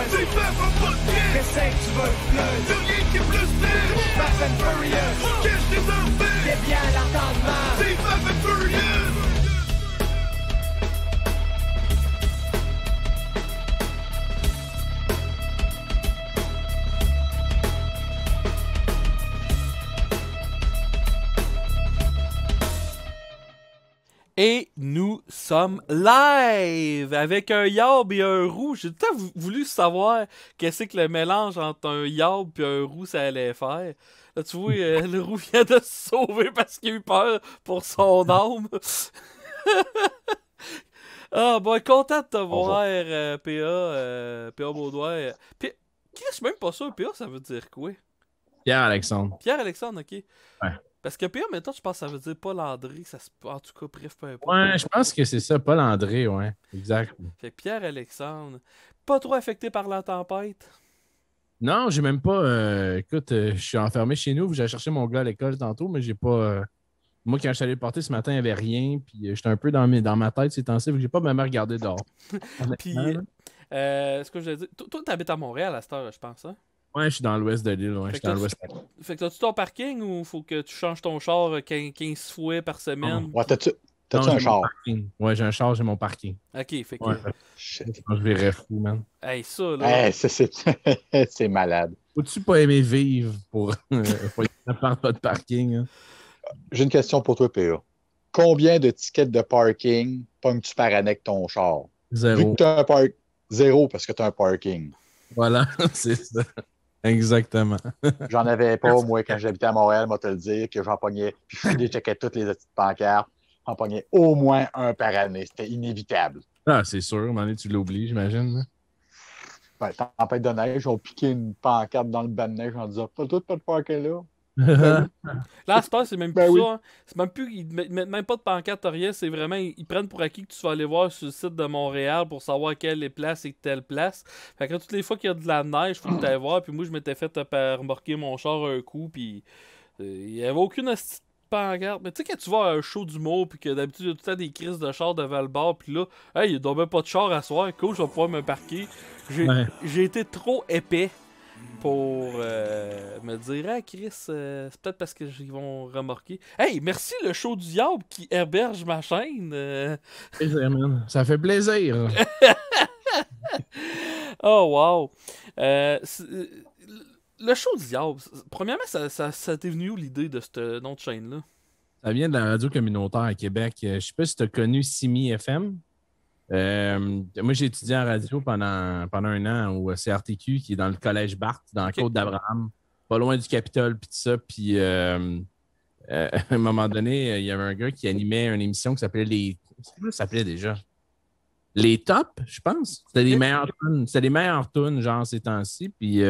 C'est fait pour pas de pied. Qu'est-ce que tu veux plus? Y'a rien qui est plus style. Fast and Furious. Cache tes enfants. C'est bien l'entendement. C'est Fast and Furious. Et nous sommes live avec un yaourt et un roux. J'ai tout le temps voulu savoir qu'est-ce que le mélange entre un yaourt et un roux ça allait faire. Là, tu vois, le roux vient de se sauver parce qu'il a eu peur pour son âme. Ah, bon, content de te voir, PA Baudouin. Je suis même pas sûr, PA, ça veut dire quoi? Pierre-Alexandre. Pierre-Alexandre, ok. Ouais. Parce que PA, maintenant, je pense que ça veut dire Paul-André. En tout cas, bref, peu importe. Ouais, je pense que c'est ça, Paul-André, ouais. Exact. Fait que Pierre-Alexandre, pas trop affecté par la tempête. Non, j'ai même pas. Écoute, je suis enfermé chez nous. J'ai cherché mon gars à l'école tantôt, mais j'ai pas. Moi, quand je suis allé le porter ce matin, il n'y avait rien. Puis j'étais un peu dans ma tête ces temps-ci. J'ai pas même regardé dehors. Puis, ce que je voulais dire, toi, t'habites à Montréal à cette heure, je pense, hein? Ouais, je suis dans l'ouest de l'île. Ouais, je suis dans l'ouest de l'île. Fait que t'as-tu ton parking ou faut que tu changes ton char 15 fois par semaine? Ouais, t'as-tu Non, un j'ai char? mon parking. Ouais, j'ai un char, j'ai mon parking. Ok, fait que. Ouais. Je verrais fou, man. Hey, ça, là. Hey, c'est malade. Faut-tu pas aimer vivre pour faire pas de parking? Hein? J'ai une question pour toi, PA. Combien de tickets de parking pognes-tu par année avec ton char? Vu Zéro. que t'as un Zéro parce que tu as un parking. Voilà, c'est ça. Exactement. J'en avais pas, moi, quand j'habitais à Montréal, moi, te le dire, que j'en pognais, puis je décheckais toutes les petites pancartes, j'en pognais au moins un par année. C'était inévitable. Ah, c'est sûr, à un moment donné, tu l'oublies, j'imagine. Ben, tempête de neige, on piqué une pancarte dans le banc de neige en disant pas de parking là. Là, Là, à cette heure, c'est même plus Ben oui. ça. Hein. C'est même plus. Ils mettent même pas de pancarte rien. C'est vraiment. Ils prennent pour acquis que tu vas aller voir sur le site de Montréal pour savoir quelle place et telle place. Fait que toutes les fois qu'il y a de la neige, faut que tu ailles voir. Puis moi, je m'étais fait remorquer mon char un coup. Puis il y avait aucune petite pancarte. Mais tu sais, quand tu vas à un show d'humour, puis que d'habitude, il y a tout le temps des crises de char devant le bar. Puis là, hey, il y a donc même pas de char à soir. Cool, je vais pouvoir me parquer. J'ai été trop épais pour me dire « Ah, Chris, c'est peut-être parce qu'ils vont remorquer. » Hey, merci le show du Diable qui héberge ma chaîne. plaisir, man. Ça fait plaisir. Oh, wow. Le show du Diable, premièrement, ça t'est venu où l'idée de ce nom de chaîne-là? Ça vient de la radio communautaire à Québec. Je sais pas si tu as connu Simi FM. Moi, j'ai étudié en radio pendant un an au CRTQ, qui est dans le collège Barthes, dans la Côte d'Abraham, pas loin du Capitole, puis tout ça. Puis, à un moment donné, il y avait un gars qui animait une émission qui s'appelait les... Comment ça s'appelait déjà? Les Tops, je pense. C'était les meilleures tunes. C'était les meilleures tunes, genre, ces temps-ci. Puis,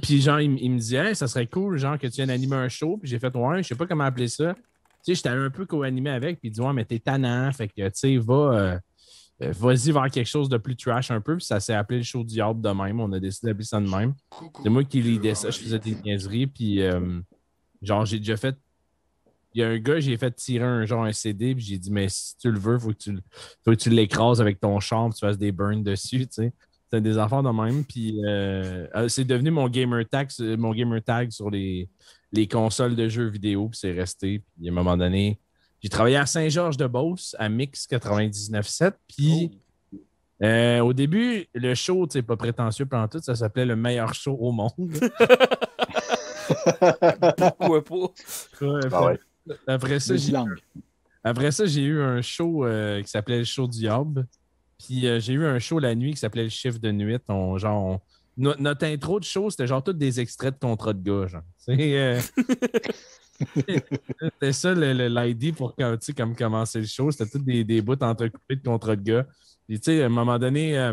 puis genre, il me disait, hey, ça serait cool, genre, que tu viennes animer un show. Puis j'ai fait, ouais, je sais pas comment appeler ça. Tu sais, j'étais un peu co-animé avec, puis il dit, ouais, mais t'es tannant, fait que, tu sais, vas-y vers quelque chose de plus trash un peu, puis ça s'est appelé le show du Diable de même, on a décidé d'appeler ça de même. C'est moi qui lidais ça, je faisais des niaiseries, puis genre, j'ai déjà fait, il y a un gars, j'ai fait tirer un CD, puis j'ai dit, mais si tu le veux, faut que tu l'écrases avec ton char, puis tu fasses des burns dessus, tu sais. C'était des affaires de même, puis c'est devenu mon gamer tag sur les consoles de jeux vidéo, puis c'est resté. Puis à un moment donné, j'ai travaillé à Saint-Georges-de-Beauce, à Mix 99.7, puis au début, le show, tu sais, pas prétentieux pendant tout, ça s'appelait le meilleur show au monde. Pourquoi pas? Ouais. Après ça, j'ai eu un show qui s'appelait le show du Diable. Puis j'ai eu un show la nuit qui s'appelait le chiffre de nuit. Notre intro de show, c'était genre tous des extraits de contrat de gars. Genre. C'était ça l'idée pour comme commencer le show. C'était tous des bouts entrecoupés de contrat de gars. Puis tu sais, à un moment donné,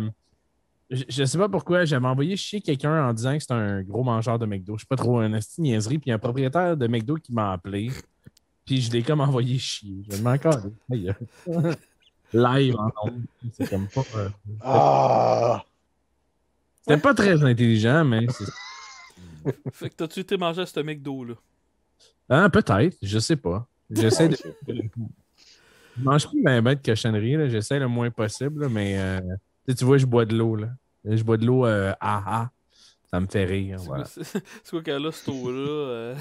je sais pas pourquoi, j'avais envoyé chier quelqu'un en disant que c'était un gros mangeur de McDo. Je sais pas trop, un esti niaiserie. Puis il y a un propriétaire de McDo qui m'a appelé. Puis je l'ai comme envoyé chier. Je me encore. Live en ondes. C'est comme pas. C'était pas très intelligent, mais c'est. Fait que t'as-tu été manger à ce McDo, là? Ah, peut-être, je sais pas. J'essaie de. Je mange plus ben de cochonnerie, là. J'essaie le moins possible, là, mais tu vois, je bois de l'eau, là. Je bois de l'eau AA. Ça me fait rire. Voilà. C'est quoi qu'elle a, cette eau-là?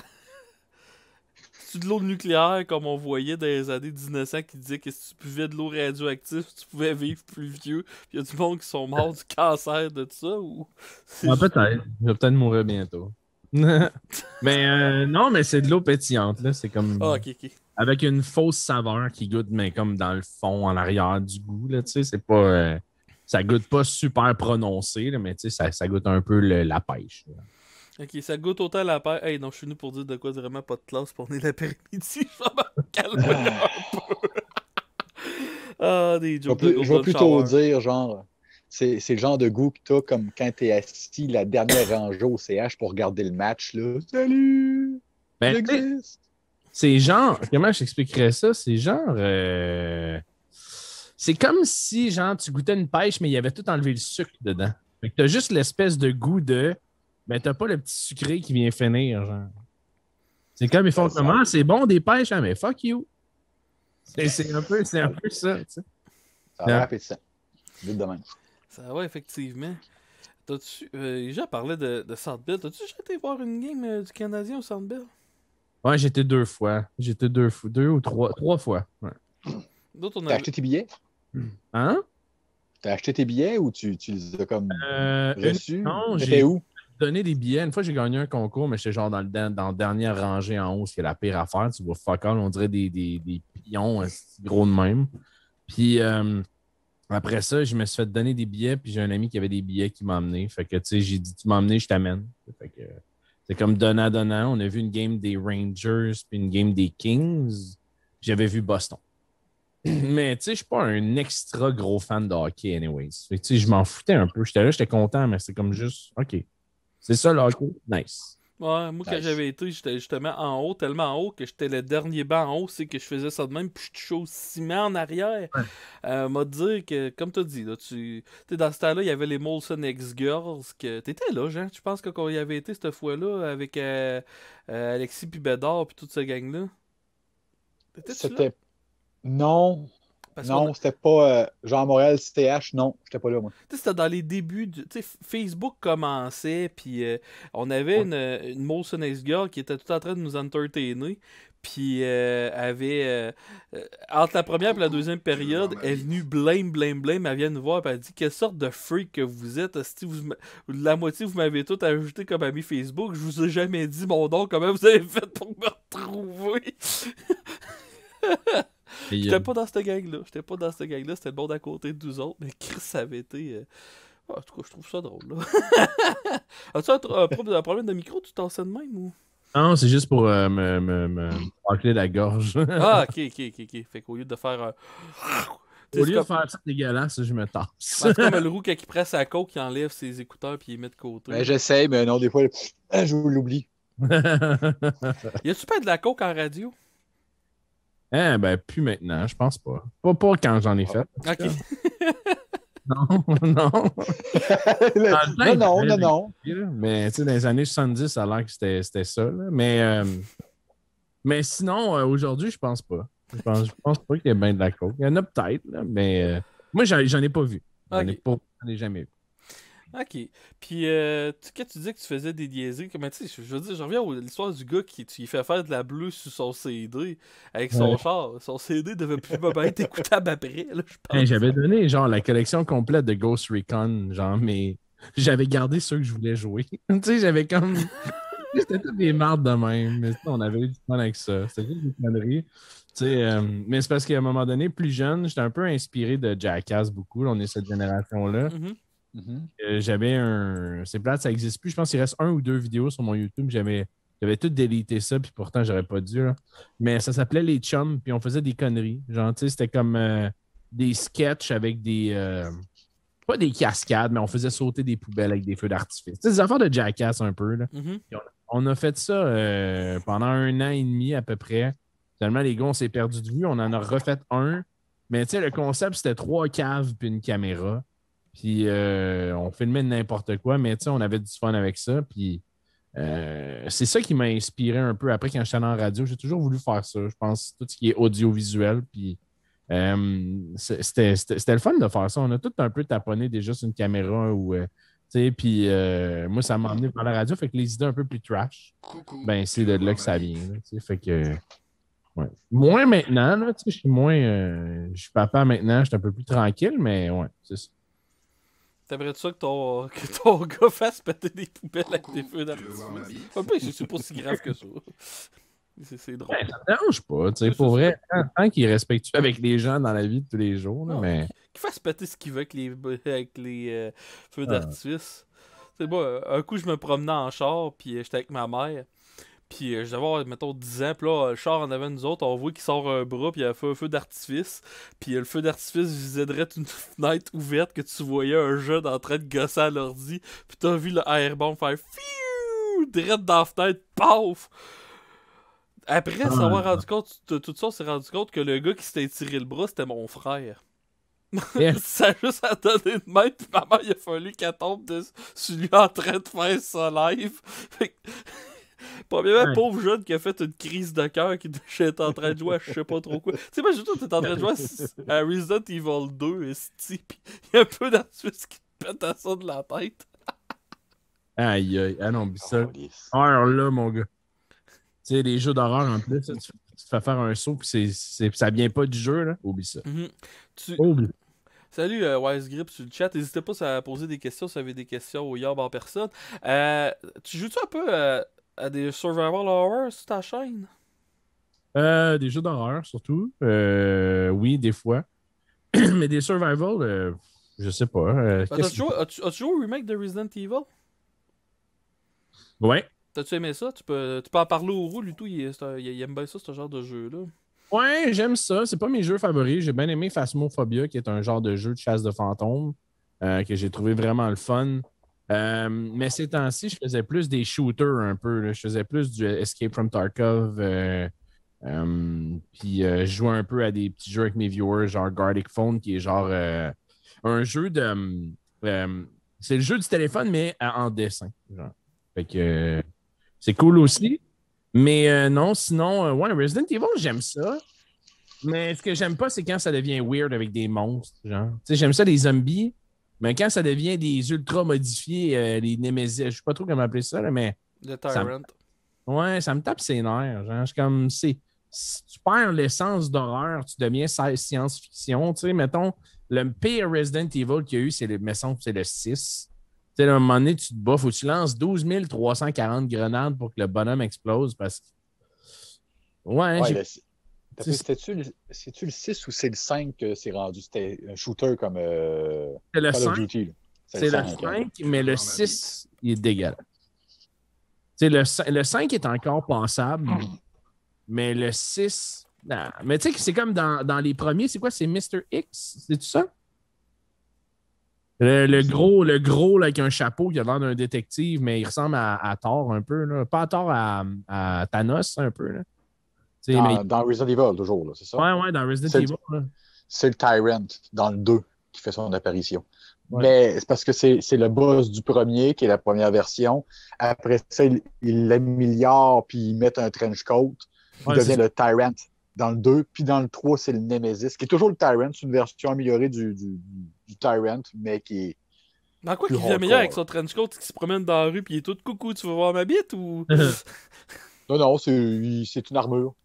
C'est de l'eau nucléaire, comme on voyait dans les années 1900, qui disait que si tu buvais de l'eau radioactive, tu pouvais vivre plus vieux. Puis il y a du monde qui sont morts du cancer de ça, ou... Peut-être. Je vais peut-être mourir bientôt. Mais non, mais c'est de l'eau pétillante, là. C'est comme... Ah, ok. Avec une fausse saveur qui goûte, mais comme dans le fond, en arrière du goût, là, tu sais, c'est pas... ça goûte pas super prononcé, là, mais tu sais, ça goûte un peu la pêche. Là. Ok, ça goûte autant la paire. Hey, non, je suis venu pour dire de quoi vraiment pas de classe pour venir l'après-midi. Je vais me calmer un peu. Ah, des jokes de Je vais Golden plutôt Shower. dire, genre, c'est le genre de goût que tu as comme quand tu es assis la dernière rangée au CH pour regarder le match. Là. Salut! Ben, J'existe! c'est genre... Comment je t'expliquerais ça? C'est genre... c'est comme si, genre, tu goûtais une pêche, mais il y avait tout enlevé le sucre dedans. Fait que t'as juste l'espèce de goût de... Ben, t'as pas le petit sucré qui vient finir, genre. C'est comme ils font Ça, comment? C'est bon des pêches, hein, mais fuck you. C'est un peu ça, tu sais. Ça a l'air appétissant. Vite de même. Ça va, effectivement. T'as-tu. Déjà parlé de Centre Bell. T'as-tu déjà été voir une game du Canadien au Centre Bell? Ouais, j'étais 2 fois. J'étais 2 ou 3 fois. Ouais. D'autres, on T'as a. acheté tes billets? Hein? T'as acheté tes billets ou tu les as comme reçus? Non, T'étais j'ai où? donné des billets. Une fois, j'ai gagné un concours, mais j'étais genre dans la dernière rangée en haut, ce qui est la pire affaire. Tu vois, fuck all, on dirait des pions gros de même. Puis après ça, je me suis fait donner des billets, puis j'ai un ami qui avait des billets qui m'a emmené. Fait que, tu sais, j'ai dit, tu m'as emmené, je t'amène. Fait que c'est comme donnant-donnant. On a vu une game des Rangers, puis une game des Kings. J'avais vu Boston. Mais tu sais, je suis pas un extra gros fan de hockey, anyways. Fait que, tu sais, je m'en foutais un peu. J'étais là, j'étais content, mais c'est comme juste, OK. C'est ça le hockey? Nice. Ouais, moi, quand Nice. j'avais été, j'étais justement en haut, tellement en haut que j'étais le dernier banc en haut, c'est que je faisais ça de même, puis je touchais au ciment en arrière. M'a dit que, comme tu as dit, là, dans ce temps-là, il y avait les Molson X-Girls. T'étais là, Jean, je pense que quand il y avait été cette fois-là, avec Alexis puis Bédard, puis toute cette gang-là. T'étais-tu là? C'était. Non. Parce qu'on Non, c'était pas. Genre Montréal CTH, non, j'étais pas là, moi. Tu sais, c'était dans les débuts du. Tu sais, Facebook commençait, puis on avait une Molson X-Girl qui était tout en train de nous entertainer. Puis entre la première et la deuxième période, elle est venue blame. Elle vient nous voir, puis elle dit quelle sorte de freak que vous êtes. Si la moitié, vous m'avez tout ajouté comme ami Facebook. Je vous ai jamais dit mon nom. Comment vous avez fait pour me retrouver? J'étais pas dans cette gang-là. C'était le monde à côté de nous autres. Mais Chris, ça avait été. En tout cas, je trouve ça drôle. Là. As-tu un problème de micro? Tu t'en sais de même ou? Non, c'est juste pour me racler la gorge. Ah, ok. Fait qu'au lieu de faire un. Au lieu de faire ça dégueulasse, je me tasse. C'est comme le roux quand il presse sa coke, il enlève ses écouteurs puis il les met de côté. Ben, j'essaye, mais non, des fois, je l'oublie. Y a-tu pas de la coke en radio? Ben, plus maintenant, je pense pas. Pas quand j'en ai fait. Ok. Non. Dans le temps, non. Mais tu sais, dans les années 70, ça a l'air que c'était ça. Là. Mais sinon, aujourd'hui, je pense pas. Je pense pas qu'il y ait bien de la coke. Il y en a peut-être, là, mais moi, j'en ai pas vu. J'en ai jamais vu. Ok. Puis, quand tu disais que tu faisais des niaiseries, comment tu sais, je veux dire, je reviens à l'histoire du gars qui tu lui fait faire de la bleue sur son CD avec son char. Son CD devait plus bien être écoutable après, là, je pense. Hey, j'avais donné, genre, la collection complète de Ghost Recon, genre, mais j'avais gardé ceux que je voulais jouer. Tu sais, j'avais comme. C'était toutes des mardes de même. Mais on avait eu du fun avec ça. C'était juste des conneries. Tu sais, mais c'est parce qu'à un moment donné, plus jeune, j'étais un peu inspiré de Jackass beaucoup. Là, on est cette génération-là. J'avais un. C'est plate, ça n'existe plus. Je pense qu'il reste 1 ou 2 vidéos sur mon YouTube. J'avais tout délité ça, puis pourtant, j'aurais pas dû. Là. Mais ça s'appelait Les Chums, puis on faisait des conneries. Genre, tu sais, c'était comme des sketchs avec des. Pas des cascades, mais on faisait sauter des poubelles avec des feux d'artifice. Tu sais, des affaires de Jackass un peu. Là. On a fait ça pendant 1 an et demi à peu près. Finalement, les gars, on s'est perdu de vue. On en a refait un. Mais tu sais, le concept, c'était 3 caves puis une caméra. Puis on filmait n'importe quoi, mais tu sais, on avait du fun avec ça. Puis c'est ça qui m'a inspiré un peu après quand j'étais en radio. J'ai toujours voulu faire ça. Je pense tout ce qui est audiovisuel. Puis C'était le fun de faire ça. On a tout un peu taponné déjà sur une caméra ou puis moi, ça m'a emmené vers la radio. Fait que les idées un peu plus trash, ben c'est de là que ça vient. Là, fait que ouais. Moins maintenant, là, je suis moins. Je suis papa maintenant, je suis un peu plus tranquille, mais ouais, c'est ça. T'aimerais ça que ton gars fasse péter des poubelles avec des feux d'artifice? Un peu, c'est pas si grave que ça. C'est drôle. Ben, ça me dérange pas, tu sais, pour vrai, tant qu'il est respectueux avec les gens dans la vie de tous les jours, là, mais... Qu'il fasse péter ce qu'il veut avec les feux d'artifice. C'est bon, un coup, je me promenais en char, puis j'étais avec ma mère, puis je devais avoir, mettons, 10 ans, puis là, le char en avant de nous autres, on voit qu'il sort un bras, puis il a fait un feu d'artifice, puis le feu d'artifice visait direct une fenêtre ouverte que tu voyais un jeune en train de gosser à l'ordi, puis t'as vu le airbomb faire fiou, direct dans la fenêtre, paf! Après s'avoir rendu compte de tout ça, on s'est rendu compte que le gars qui s'était tiré le bras, c'était mon frère. Yeah. Ça a juste à donner de même, puis maman, il a fallu qu'elle tombe sur lui en train de faire ça live. Fait que, premièrement, Ouais. pauvre jeune qui a fait une crise de cœur qui était en train de jouer à je sais pas trop quoi. Tu sais, moi, je t'es en train de jouer à Resident Evil 2, esti, pis il y a un peu d'artifice qui te pète à ça de la tête. Aïe, aïe. Ah non, oublie ça. Câlisse. Alors là, mon gars. Tu sais, les jeux d'horreur, en plus, tu te fais faire un saut, puis ça vient pas du jeu, là. Oublie ça. Oublie. Salut Wise Grip sur le chat. N'hésitez pas à poser des questions si vous avez des questions au Yob en personne. Tu joues-tu un peu à des survival horror sur ta chaîne? Des jeux d'horreur, surtout. Oui, des fois. Mais des survival, je sais pas. As-tu joué au remake de Resident Evil? Ouais. T'as-tu aimé ça? Tu peux en parler au roux, lui tout, il aime bien ça, ce genre de jeu-là. Ouais, j'aime ça. C'est pas mes jeux favoris. J'ai bien aimé Phasmophobia, qui est un genre de jeu de chasse de fantômes que j'ai trouvé vraiment le fun. Mais ces temps-ci, je faisais plus des shooters un peu. Là. Je faisais plus du Escape from Tarkov. Puis je jouais un peu à des petits jeux avec mes viewers, genre Gardic Phone, qui est genre un jeu de... c'est le jeu du téléphone, mais en dessin. Genre. Fait que c'est cool aussi. Mais non, sinon, ouais, Resident Evil, j'aime ça. Mais ce que j'aime pas, c'est quand ça devient weird avec des monstres. Genre. Tu sais, j'aime ça, les zombies. Mais quand ça devient des ultra modifiés, les Nemesis, je sais pas trop comment appeler ça, là, mais. Le Tyrant. Ouais, ça me tape ses nerfs. Genre, je suis comme. Si tu perds l'essence d'horreur, tu deviens science-fiction. Tu sais, mettons, le pire Resident Evil qu'il y a eu, c'est le 6. Tu sais, à un moment donné, tu te bats, faut que tu lances 12 340 grenades pour que le bonhomme explose parce que. Ouais, Ouais, c'est-tu le 6 ou c'est le 5 que c'est rendu? C'était un shooter comme c'est le Call of 5. Duty. Là. C'est le 5, mais le 6, il est dégueulasse. Tu sais, le 5 est encore pensable, mais le 6. Non. Mais tu sais que c'est comme dans les premiers, c'est quoi? C'est Mr. X? C'est-tu ça? Le gros là, avec un chapeau qui a l'air d'un détective, mais il ressemble à Thor un peu. Là. Pas à Thor, à Thanos un peu. Là. Dans Resident Evil, toujours, là, c'est ça? Ouais, dans Resident Evil. Là. C'est le Tyrant dans le 2 qui fait son apparition. Ouais. Mais c'est parce que c'est le boss du premier, qui est la première version. Après ça, il l'améliore, puis ils mettent un trench coat. Il devient le Tyrant dans le 2. Puis dans le 3, c'est le Nemesis, qui est toujours le Tyrant. C'est une version améliorée du Tyrant, mais qui est. Dans quoi qu'il vient meilleur avec son trench coat qui se promène dans la rue puis il est tout coucou, tu veux voir ma bite ou. Non, c'est une armure.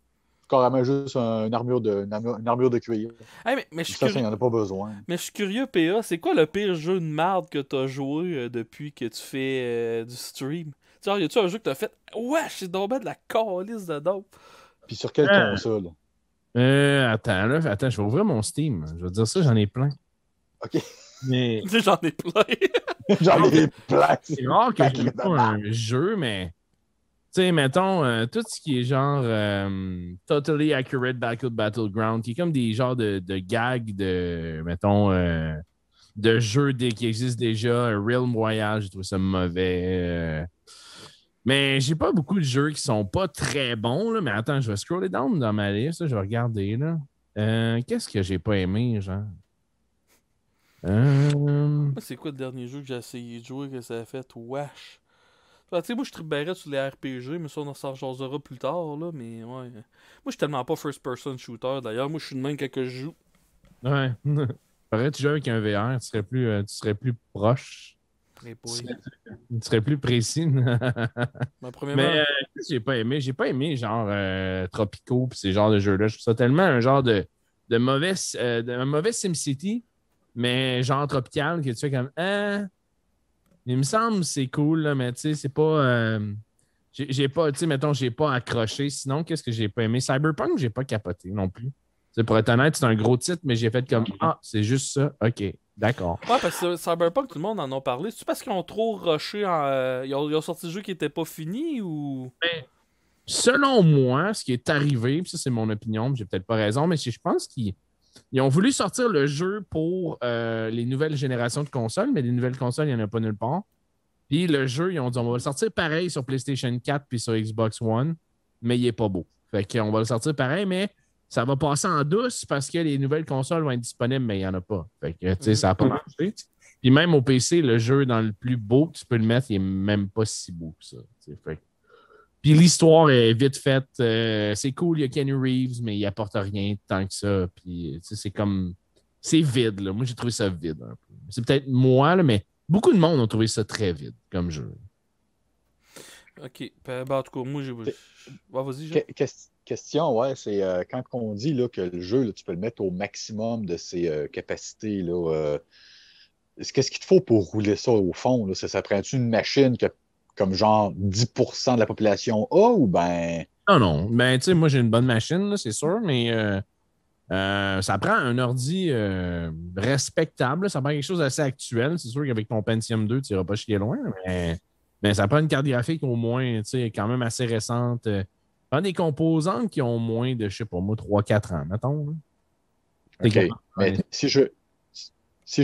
Carrément juste une armure de cuir. Hey, mais je suis Ça, curieux. il n'y en a pas besoin. Mais je suis curieux, PA, c'est quoi le pire jeu de merde que t'as joué depuis que tu fais du stream? Tu sais, y a-tu un jeu que t'as fait? Wesh, c'est tombé de la calice de dope. Puis sur quelle console? Attends, je vais ouvrir mon Steam. Je vais dire ça, j'en ai plein. OK. Mais J'en ai plein. J'en ai plein. c'est rare que je joue pas un jeu, mais tu sais, mettons, tout ce qui est genre Totally Accurate Battleground, qui est comme des genres de gags de, mettons, de jeux qui existent déjà. Realm Royale, j'ai trouvé ça mauvais. Mais j'ai pas beaucoup de jeux qui sont pas très bons, là. Mais attends, je vais scroller down dans ma liste, là, je vais regarder, là. Qu'est-ce que j'ai pas aimé, genre? C'est quoi le dernier jeu que j'ai essayé de jouer que ça a fait? Wesh. Tu sais, moi, je triperais sur les RPG, mais ça, on s'en jasera plus tard, là, mais ouais. Moi, je suis tellement pas first-person shooter, d'ailleurs. Moi, je suis de même quand je joue. Ouais. Faudrait que tu joues avec un VR, tu serais plus proche. Mais Tu boy. serais plus précis. Premièrement, Mais qu'est-ce que j'ai pas aimé? J'ai pas aimé genre Tropico pis ces genres de jeux-là. Je trouve ça tellement un genre de mauvais SimCity, mais genre tropical, que tu fais comme il me semble que c'est cool, là, mais tu sais, c'est pas. J'ai pas, tu sais, mettons, j'ai pas accroché. Sinon, qu'est-ce que j'ai pas aimé? Cyberpunk, j'ai pas capoté non plus. T'sais, pour être honnête, c'est un gros titre, mais j'ai fait comme c'est juste ça. OK, d'accord. ouais, parce que Cyberpunk, tout le monde en a parlé. C'est-tu parce qu'ils ont trop rushé ils ont sorti le jeu qui était pas fini ou. Selon moi, ce qui est arrivé, puis ça, c'est mon opinion, j'ai peut-être pas raison, mais je pense qu'ils ont voulu sortir le jeu pour les nouvelles générations de consoles, mais les nouvelles consoles, il n'y en a pas nulle part. Puis le jeu, ils ont dit on va le sortir pareil sur PlayStation 4 puis sur Xbox One, mais il est pas beau. Fait qu'on va le sortir pareil, mais ça va passer en douce parce que les nouvelles consoles vont être disponibles, mais il n'y en a pas. Fait que, tu sais, ça n'a pas marché. Puis même au PC, le jeu dans le plus beau que tu peux le mettre, il n'est même pas si beau que ça. Fait que... Puis l'histoire est vite faite. C'est cool, il y a Kenny Reeves, mais il apporte rien tant que ça. Puis c'est comme... C'est vide, là. Moi, j'ai trouvé ça vide un peu. C'est peut-être moi, là, mais beaucoup de monde ont trouvé ça très vide comme jeu. Ok. Ben, en tout cas, moi, j'ai. Ouais, vas-y, Jean. Question, ouais, c'est quand on dit là, que le jeu, là, tu peux le mettre au maximum de ses capacités, là, qu'est-ce qu'il te faut pour rouler ça au fond? Là? Ça prend-tu une machine que comme genre 10% de la population a ou ben. Non. Ben, tu sais, moi, j'ai une bonne machine, là, c'est sûr, mais ça prend un ordi respectable. Ça prend quelque chose d'assez actuel. C'est sûr qu'avec ton Pentium 2, tu n'iras pas chier loin, mais ça prend une carte graphique au moins, tu sais, quand même assez récente. Ça prend des composantes qui ont moins de, je sais pas moi, 3-4 ans, mettons. Là. OK. Mais si je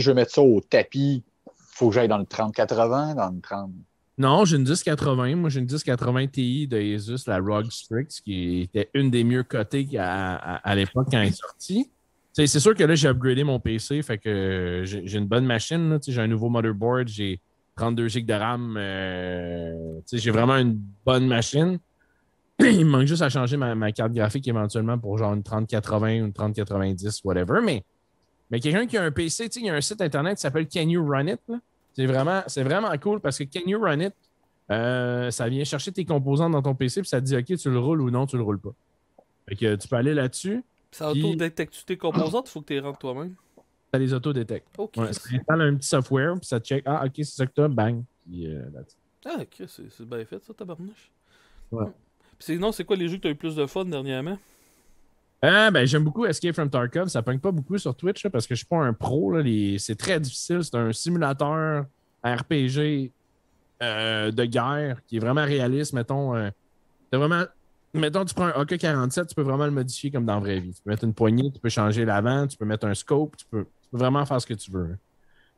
veux mettre ça au tapis, il faut que j'aille dans le 30-80, dans le 30. Non, j'ai une 1080. Moi, j'ai une 1080 Ti de Asus, la ROG Strix, qui était une des mieux cotées à l'époque quand elle est sortie. C'est sûr que là, j'ai upgradé mon PC, fait que j'ai une bonne machine. Là, j'ai un nouveau motherboard, j'ai 32 GB de RAM. J'ai vraiment une bonne machine. Il me manque juste à changer ma carte graphique éventuellement pour genre une 3080 ou une 3090, whatever. Mais quelqu'un qui a un PC, il y a un site internet qui s'appelle Can You Run It? Là? C'est vraiment cool parce que Can You Run It, ça vient chercher tes composants dans ton PC et ça te dit OK, tu le roules ou non, tu le roules pas. Fait que tu peux aller là-dessus. Ça auto-détecte tes composantes, il faut que tu les rentres toi-même. Ça les auto-détecte. Ok. Ouais, ça installe un petit software puis ça te check. Ah, OK, c'est ça que tu as, bang. Puis, Ah, ok, c'est bien fait ça, tabarnouche. Ouais. Puis sinon, c'est quoi les jeux que tu as eu plus de fun dernièrement? Ben, j'aime beaucoup Escape from Tarkov. Ça pogne pas beaucoup sur Twitch là, parce que je suis pas un pro. Là. C'est très difficile. C'est un simulateur RPG de guerre qui est vraiment réaliste. Mettons, tu prends un AK-47, tu peux vraiment le modifier comme dans la vraie vie. Tu peux mettre une poignée, tu peux changer l'avant, tu peux mettre un scope, tu peux vraiment faire ce que tu veux.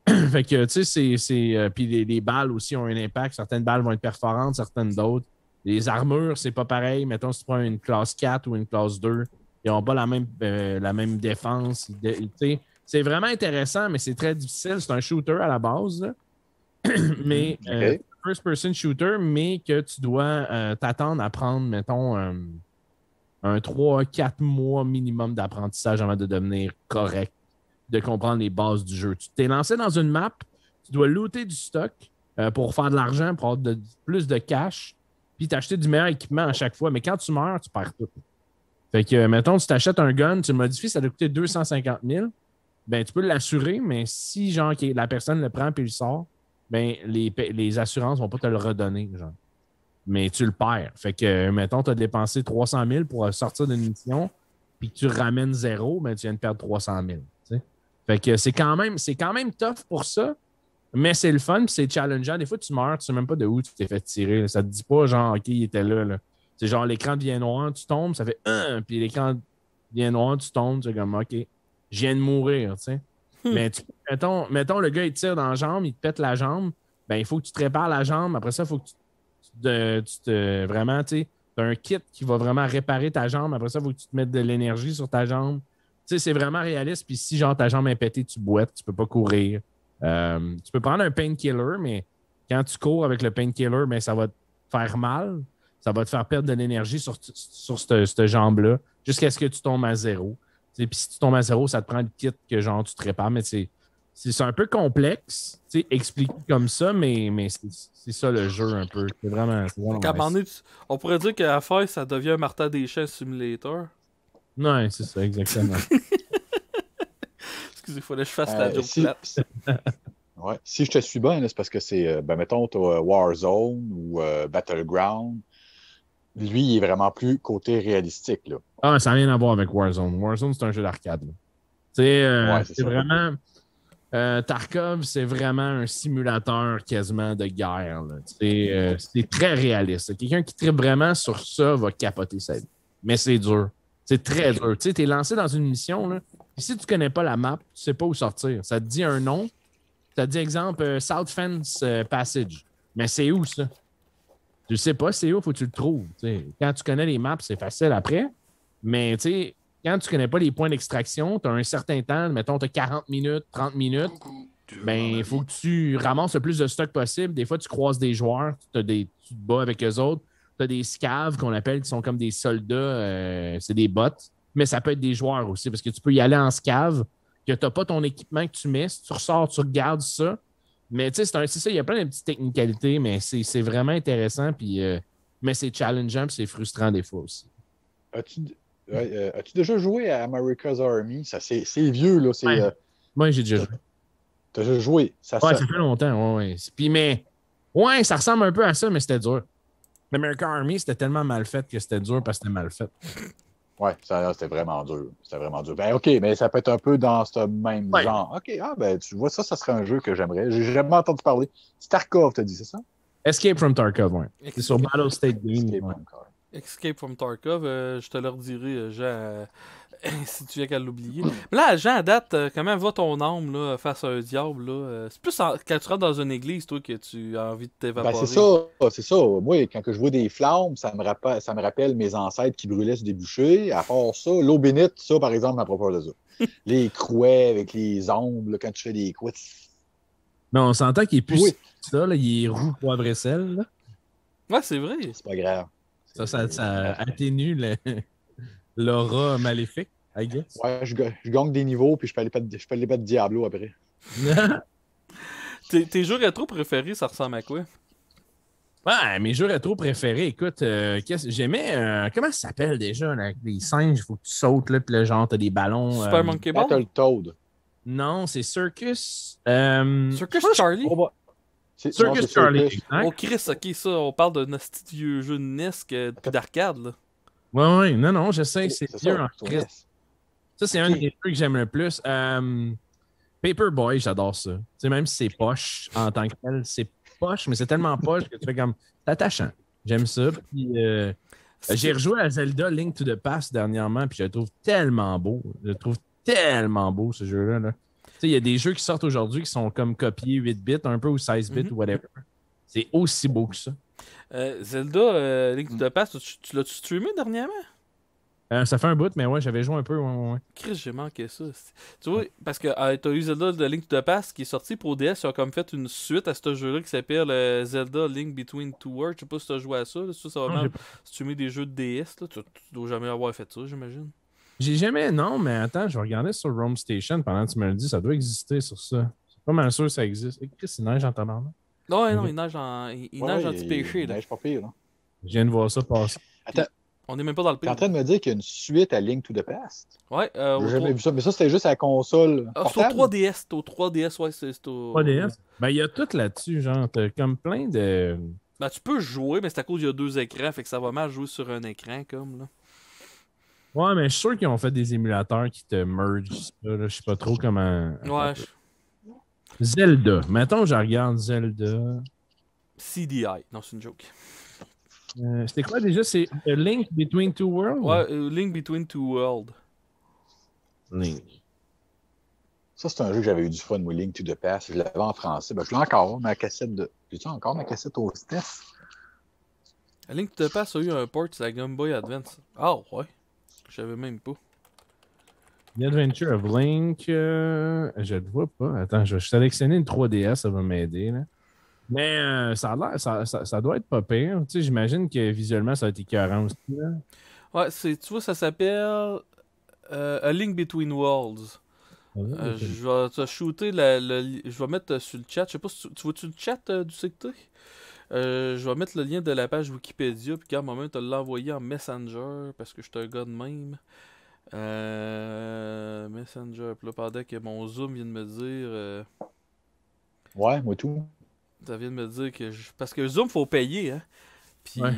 Fait que, tu sais, puis les balles aussi ont un impact. Certaines balles vont être perforantes, certaines d'autres. Les armures, c'est pas pareil. Mettons, si tu prends une classe 4 ou une classe 2, ils n'ont pas la même défense. C'est vraiment intéressant, mais c'est très difficile. C'est un shooter à la base. Là. Mais first-person shooter, mais que tu dois t'attendre à prendre, mettons, un 3-4 mois minimum d'apprentissage avant de devenir correct, de comprendre les bases du jeu. Tu t'es lancé dans une map, tu dois looter du stock pour faire de l'argent, pour avoir plus de cash, puis t'acheter du meilleur équipement à chaque fois. Mais quand tu meurs, tu perds tout. Fait que, mettons, tu t'achètes un gun, tu le modifies, ça doit coûter 250 000. Ben, tu peux l'assurer, mais si, genre, la personne le prend et le sort, ben, les assurances vont pas te le redonner, genre. Mais tu le perds. Fait que, mettons, tu as dépensé 300 000 pour sortir d'une mission, puis que tu ramènes 0, ben, tu viens de perdre 300 000. T'sais? Fait que c'est quand même tough pour ça, mais c'est le fun, puis c'est challengeant. Des fois, tu meurs, tu sais même pas de où tu t'es fait tirer. Là. Ça te dit pas, genre, OK, il était là. C'est genre, l'écran devient noir, tu tombes, ça fait puis l'écran devient noir, tu tombes, tu es comme, OK, je viens de mourir, tu sais. Mais mettons, le gars, il te tire dans la jambe, il te pète la jambe, ben il faut que tu te répares la jambe. Après ça, il faut que vraiment, tu sais, tu as un kit qui va vraiment réparer ta jambe. Après ça, il faut que tu te mettes de l'énergie sur ta jambe. Tu sais, c'est vraiment réaliste. Puis si, genre, ta jambe est pétée, tu boites, tu peux pas courir. Tu peux prendre un painkiller, mais quand tu cours avec le painkiller, ben, ça va te faire mal. Ça va te faire perdre de l'énergie sur cette jambe-là jusqu'à ce que tu tombes à 0. Puis si tu tombes à zéro, ça te prend le kit que genre tu te répares. Mais c'est un peu complexe, expliqué comme ça, mais c'est ça le jeu un peu. C'est vraiment À un moment nice. donné, on pourrait dire qu'à la fin, ça devient un Martin Deschamps Simulator. Ouais, c'est ça, exactement. Excusez, il fallait que je fasse la joke si, plate. ouais, si je te suis bien, là, c'est parce que c'est, mettons, t'as Warzone ou Battleground. Lui, il est vraiment plus côté réalistique. Là. Ah, ça n'a rien à voir avec Warzone. Warzone, c'est un jeu d'arcade. Ouais, c'est C'est ça. vraiment. Tarkov, c'est vraiment un simulateur quasiment de guerre. C'est très réaliste. Quelqu'un qui tripe vraiment sur ça va capoter sa vie. Mais c'est dur. C'est très dur. Tu es lancé dans une mission. Là, puis si tu ne connais pas la map, tu ne sais pas où sortir. Ça te dit un nom. Ça te dit, exemple, South Fence Passage. Mais c'est où ça? Tu ne sais pas c'est où, il faut que tu le trouves. T'sais. Quand tu connais les maps, c'est facile après. Mais quand tu ne connais pas les points d'extraction, tu as un certain temps, mettons, tu as 40 minutes, 30 minutes, ben il faut que tu ramasses le plus de stock possible. Des fois, tu croises des joueurs, tu te bats avec eux autres. Tu as des scaves qu'on appelle, qui sont comme des soldats, c'est des bots. Mais ça peut être des joueurs aussi, parce que tu peux y aller en scave, que tu n'as pas ton équipement que tu mets. Si tu ressors, tu regardes ça. Mais tu sais, c'est ça, il y a plein de petites technicalités, mais c'est vraiment intéressant. Puis, mais c'est challengeant, puis c'est frustrant des fois aussi. As-tu déjà joué à America's Army? Ça, c'est vieux, là. Ouais. Moi, j'ai déjà joué. T'as déjà joué. Ça fait longtemps, ouais. Puis, mais, ouais, ça ressemble un peu à ça, mais c'était dur. L'American Army, c'était tellement mal fait que c'était dur parce que c'était mal fait. Ouais, c'était vraiment dur. C'était vraiment dur. Ben, OK, mais ça peut être un peu dans ce même genre. OK, ben, tu vois, ça serait un jeu que j'aimerais. J'ai jamais entendu parler. C'est Tarkov, t'as dit, c'est ça? Escape from Tarkov, ouais. C'est sur Battle State Game. Escape from Tarkov, je te le redirai, Jean, si tu viens qu'à l'oublier. Mais là, Jean, à date, comment va ton âme là, face à un diable? Là? C'est plus quand tu rentres dans une église, toi, que tu as envie de t'évaporer. Ben, c'est ça. Moi, quand je vois des flammes, ça me rappelle mes ancêtres qui brûlaient sur des bûchers. À part ça, l'eau bénite, ça, par exemple, m'a pas peur de ça. Les crouets avec les ombres, là, quand tu fais des couets. Mais on s'entend qu'il est plus Oui. ça, là, il est roux, poivre et sel. Là. Ouais, c'est vrai. C'est pas grave. Ça atténue l'aura maléfique, I guess. Ouais, je gagne des niveaux, puis je peux aller battre Diablo après. Tes jeux rétro préférés, ça ressemble à quoi? Ouais, mes jeux rétro préférés, écoute, j'aimais, comment ça s'appelle déjà, là, avec des singes, il faut que tu sautes, là, puis là, genre, t'as des ballons. Super Monkey Ball? Battletoad. Non, c'est Circus. Circus Charlie? Circus Charlie, exact. Oh, Chris, ok, ça, on parle d'un petit vieux jeu de NES puis d'arcade, là. Ouais, non, je sais, c'est vieux ça, en Christ. Ça, c'est un des jeux que j'aime le plus. Paperboy, j'adore ça. Tu sais, même si c'est poche en tant que tel, c'est poche, mais c'est tellement poche que tu fais comme. C'est attachant. J'aime ça. Puis, j'ai rejoué à Zelda Link to the Past dernièrement, puis je le trouve tellement beau. Je le trouve tellement beau, ce jeu-là. Là. Tu sais, il y a des jeux qui sortent aujourd'hui qui sont comme copiés 8 bits, un peu, ou 16 bits, ou whatever. C'est aussi beau que ça. Zelda Link to the Past, tu l'as-tu streamé dernièrement? Ça fait un bout, mais ouais, j'avais joué un peu. Ouais. Chris, j'ai manqué ça. Tu vois, parce que t'as eu Zelda de Link to the Past qui est sorti pour DS, ils ont comme fait une suite à ce jeu-là qui s'appelle Zelda Link Between Two Worlds. Je sais pas si t'as joué à ça. Là. Ça va même streamer des jeux de DS. Là. Tu dois jamais avoir fait ça, j'imagine. J'ai jamais, non, mais attends, je regardais sur Rome Station pendant que tu me le dis, ça doit exister sur ça. C'est pas mal sûr que ça existe. Et Chris, il neige en tabarnak. Non, il neige en petit péché. Il neige pas pire, là. Je viens de voir ça passer. Attends, on n'est même pas dans le pays. t'es en train de me dire qu'il y a une suite à Link to the Past? Ouais. J'ai jamais vu ça, mais ça, c'était juste à la console. C'est au 3DS. C'est au 3DS, ouais. C'est au 3DS? Ben, il y a tout là-dessus, genre, t'as comme plein de... Ben, tu peux jouer, mais c'est à cause qu'il y a 2 écrans, fait que ça va mal jouer sur un écran, comme, là. Ouais, mais je suis sûr qu'ils ont fait des émulateurs qui te mergent ça, là. Je sais pas trop comment... Ouais. Zelda. Mettons, je regarde Zelda. CDI. Non, c'est une joke. C'était quoi déjà? C'est A Link Between Two Worlds? Ouais, Link Between Two Worlds. Link. Ça, c'est un jeu que j'avais eu du fun, moi, Link to the Past. Je l'avais en français. Ben, je l'ai encore, ma cassette de... J'ai-tu encore ma cassette au Steph? Link to the Past a eu un port sur la Game Boy Advance. Ah, ouais. Je savais même pas. The Adventure of Link. Je le vois pas. Attends, je vais sélectionner une 3DS, ça va m'aider. Là. Mais ça a l'air, ça doit être pas pire. Tu sais, j'imagine que visuellement, ça a été écœurant aussi. Là. Ouais, tu vois, ça s'appelle A Link Between Worlds. Je vais te shooter je vais mettre sur le chat. Je sais pas si tu vois-tu le chat du secteur? Je vais mettre le lien de la page Wikipédia. Puis quand moment, tu l'as envoyé en Messenger parce que je suis un gars de même. Messenger. Puis là, pendant que mon Zoom vient de me dire. Ouais, moi tout. Ça vient de me dire que. Parce que Zoom, faut payer, hein. Puis. Ouais.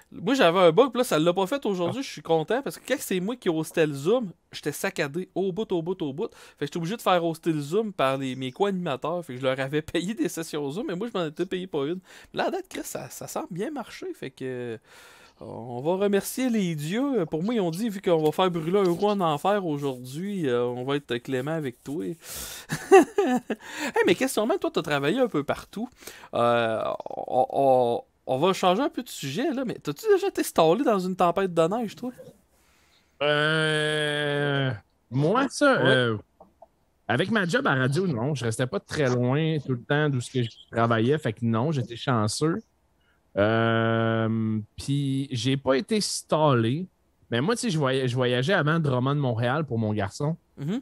Moi, j'avais un bug, puis là, ça l'a pas fait aujourd'hui. Je suis content parce que quand c'est moi qui hostais le Zoom, j'étais saccadé au bout. Fait que j'étais obligé de faire hoster le Zoom par mes co-animateurs. Fait que je leur avais payé des sessions Zoom, mais moi, je m'en étais payé pas une. Là, à date, Chris, ça semble bien marcher. Fait que. On va remercier les dieux. Pour moi, ils ont dit, vu qu'on va faire brûler un roi en enfer aujourd'hui, on va être clément avec toi. Hey, mais questionnement, toi, t'as travaillé un peu partout. On va changer un peu de sujet, là, mais t'as-tu déjà été stallé dans une tempête de neige, toi? Moi, ça, Ouais. avec ma job à radio, non. Je restais pas très loin tout le temps d'où je travaillais. Fait que non, j'étais chanceux. Puis j'ai pas été stallé. Mais moi, tu sais, je voyageais avant Drummond-Montréal pour mon garçon. Mhm.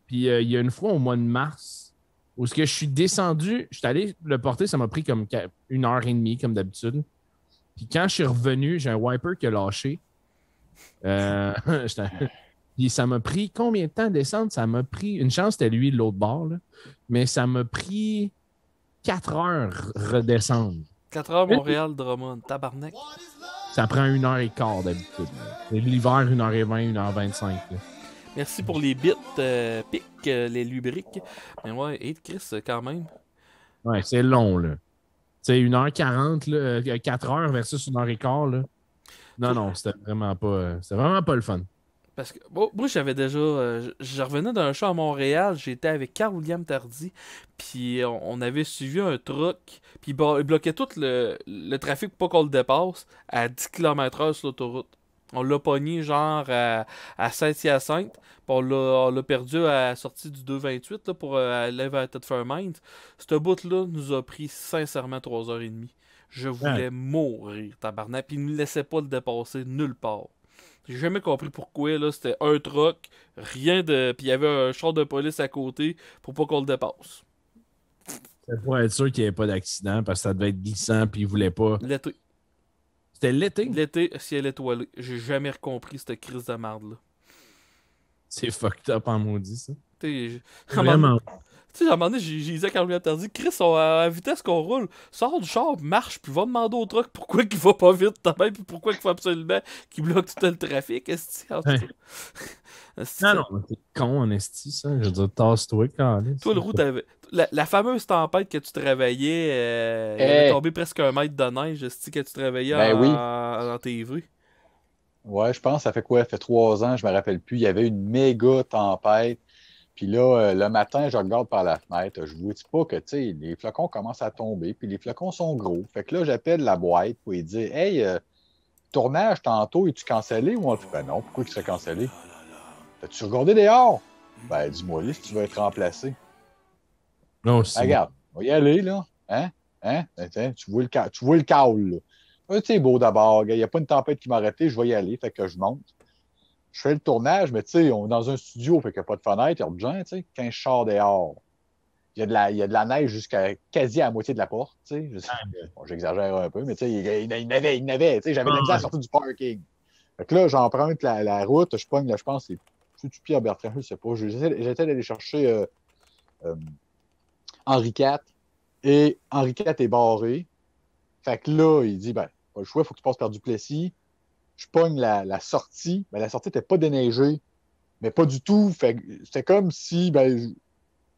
Puis il y a une fois au mois de mars où ce que je suis descendu, je suis allé le porter, ça m'a pris comme 1h30 comme d'habitude. Puis quand je suis revenu, j'ai un wiper qui a lâché. Puis ça m'a pris combien de temps à descendre? Ça m'a pris, une chance c'était lui de l'autre bord, là. Mais ça m'a pris 4 heures redescendre. 4 heures Montréal, Drummond, tabarnak. Ça prend 1h15 d'habitude. Et l'hiver, 1h20, 1h25. Là. Merci pour les bits, pics, les lubriques. Mais ouais, 8 Chris, quand même. Ouais, c'est long, là. Tu sais, 1h40, là, 4 heures versus 1h15, là. Non, c'était vraiment pas le fun. Parce que moi, j'avais déjà. Je revenais d'un show à Montréal, j'étais avec Carl William Tardy, puis on avait suivi un truck, puis il bloquait tout le trafic pour pas qu'on le dépasse à 10 km/h sur l'autoroute. On l'a pogné genre à Saint-Hyacinthe, puis on l'a perdu à la sortie du 228 là, pour aller vers Thetford-Mines. Ce bout-là nous a pris sincèrement 3h30. Je voulais mourir, tabarnak, puis il ne laissait pas le dépasser nulle part. J'ai jamais compris pourquoi, là, c'était un truck, rien de... Puis il y avait un char de police à côté pour pas qu'on le dépasse. C'est pour être sûr qu'il n'y ait pas d'accident, parce que ça devait être glissant, puis il voulait pas... L'été. C'était l'été? L'été, ciel étoilé. J'ai jamais compris cette crise de merde, là. C'est fucked up en maudit, ça. Vraiment. Tu sais, à un moment donné, j'ai dit à Carl Tardy, Chris, à la vitesse qu'on roule, sors du char, marche, puis va demander au truck pourquoi il va pas vite, puis pourquoi il faut absolument qu'il bloque tout le trafic, est-ce que Non, t'es con en esti, ça. Je veux dire, tasse-toi quand même. Toi, le roux, t'avais... La fameuse tempête que tu travaillais, il avait tombé presque 1 mètre de neige, est-ce que tu travaillais en TV? Ouais, je pense, ça fait quoi? Ça fait 3 ans, je me rappelle plus. Il y avait une méga tempête. Puis là, le matin, je regarde par la fenêtre. Je vous dis pas que, tu sais, les flocons commencent à tomber. Puis les flocons sont gros. Fait que là, j'appelle la boîte pour lui dire, hey, tournage tantôt, es-tu cancellé ou on le fait? Ben non, pourquoi il serait cancellé? T'as-tu regardé dehors? Ben, dis-moi si tu veux être remplacé. Non, c'est regarde, on va y aller, là. Hein? Tiens, tu vois le câble, là. Tu sais, beau d'abord. Il n'y a pas une tempête qui m'a arrêté, je vais y aller. Fait que je monte. Je fais le tournage, mais tu sais, on est dans un studio, fait qu'il n'y a pas de fenêtre, il y a de gens, tu sais, 15 chars dehors. Il y a de la neige jusqu'à quasi à la moitié de la porte, tu sais. Bon, j'exagère un peu, mais tu sais, il n'avait, tu sais, j'avais de la misère à sortir du parking. Fait que là, j'emprunte la route, je pogne, là, je pense, c'est Pierre Bertrand, je sais pas. J'essaie d'aller chercher Henri IV, et Henri IV est barré. Fait que là, il dit, ben, pas le choix, il faut que tu passes par Duplessis. Je pogne la sortie. Ben, la sortie n'était pas déneigée, mais pas du tout. Fait que c'était comme si, ben,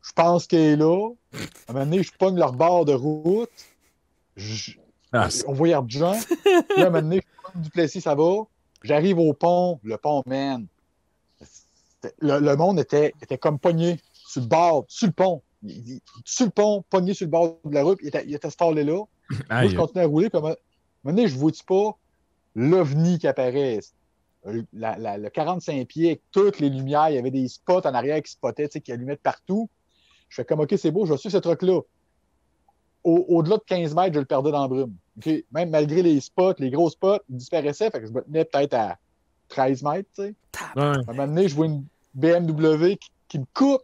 je pense qu'elle est là. À un moment donné, je pogne leur bord de route. On voit y avoir de gens. Puis là, à un moment donné, je pogne Duplessis, ça va. J'arrive au pont. Le pont, man. Le monde était comme pogné sur le bord, sur le pont. Sur le pont, pogné sur le bord de la route. Il était stallé là. Moi, je continue à rouler. Puis à un moment donné, je ne vois-tu pas l'OVNI qui apparaît. Le 45 pieds, avec toutes les lumières, il y avait des spots en arrière qui spottaient, qui allumaient de partout. Je fais comme, OK, c'est beau, je vais suivre ce truc-là. Au-delà de 15 mètres, je le perdais dans la brume. Okay? Même malgré les spots, les gros spots, ils disparaissaient, fait que je me tenais peut-être à 13 mètres, tu sais. Ouais. À un moment donné, je vois une BMW qui me coupe,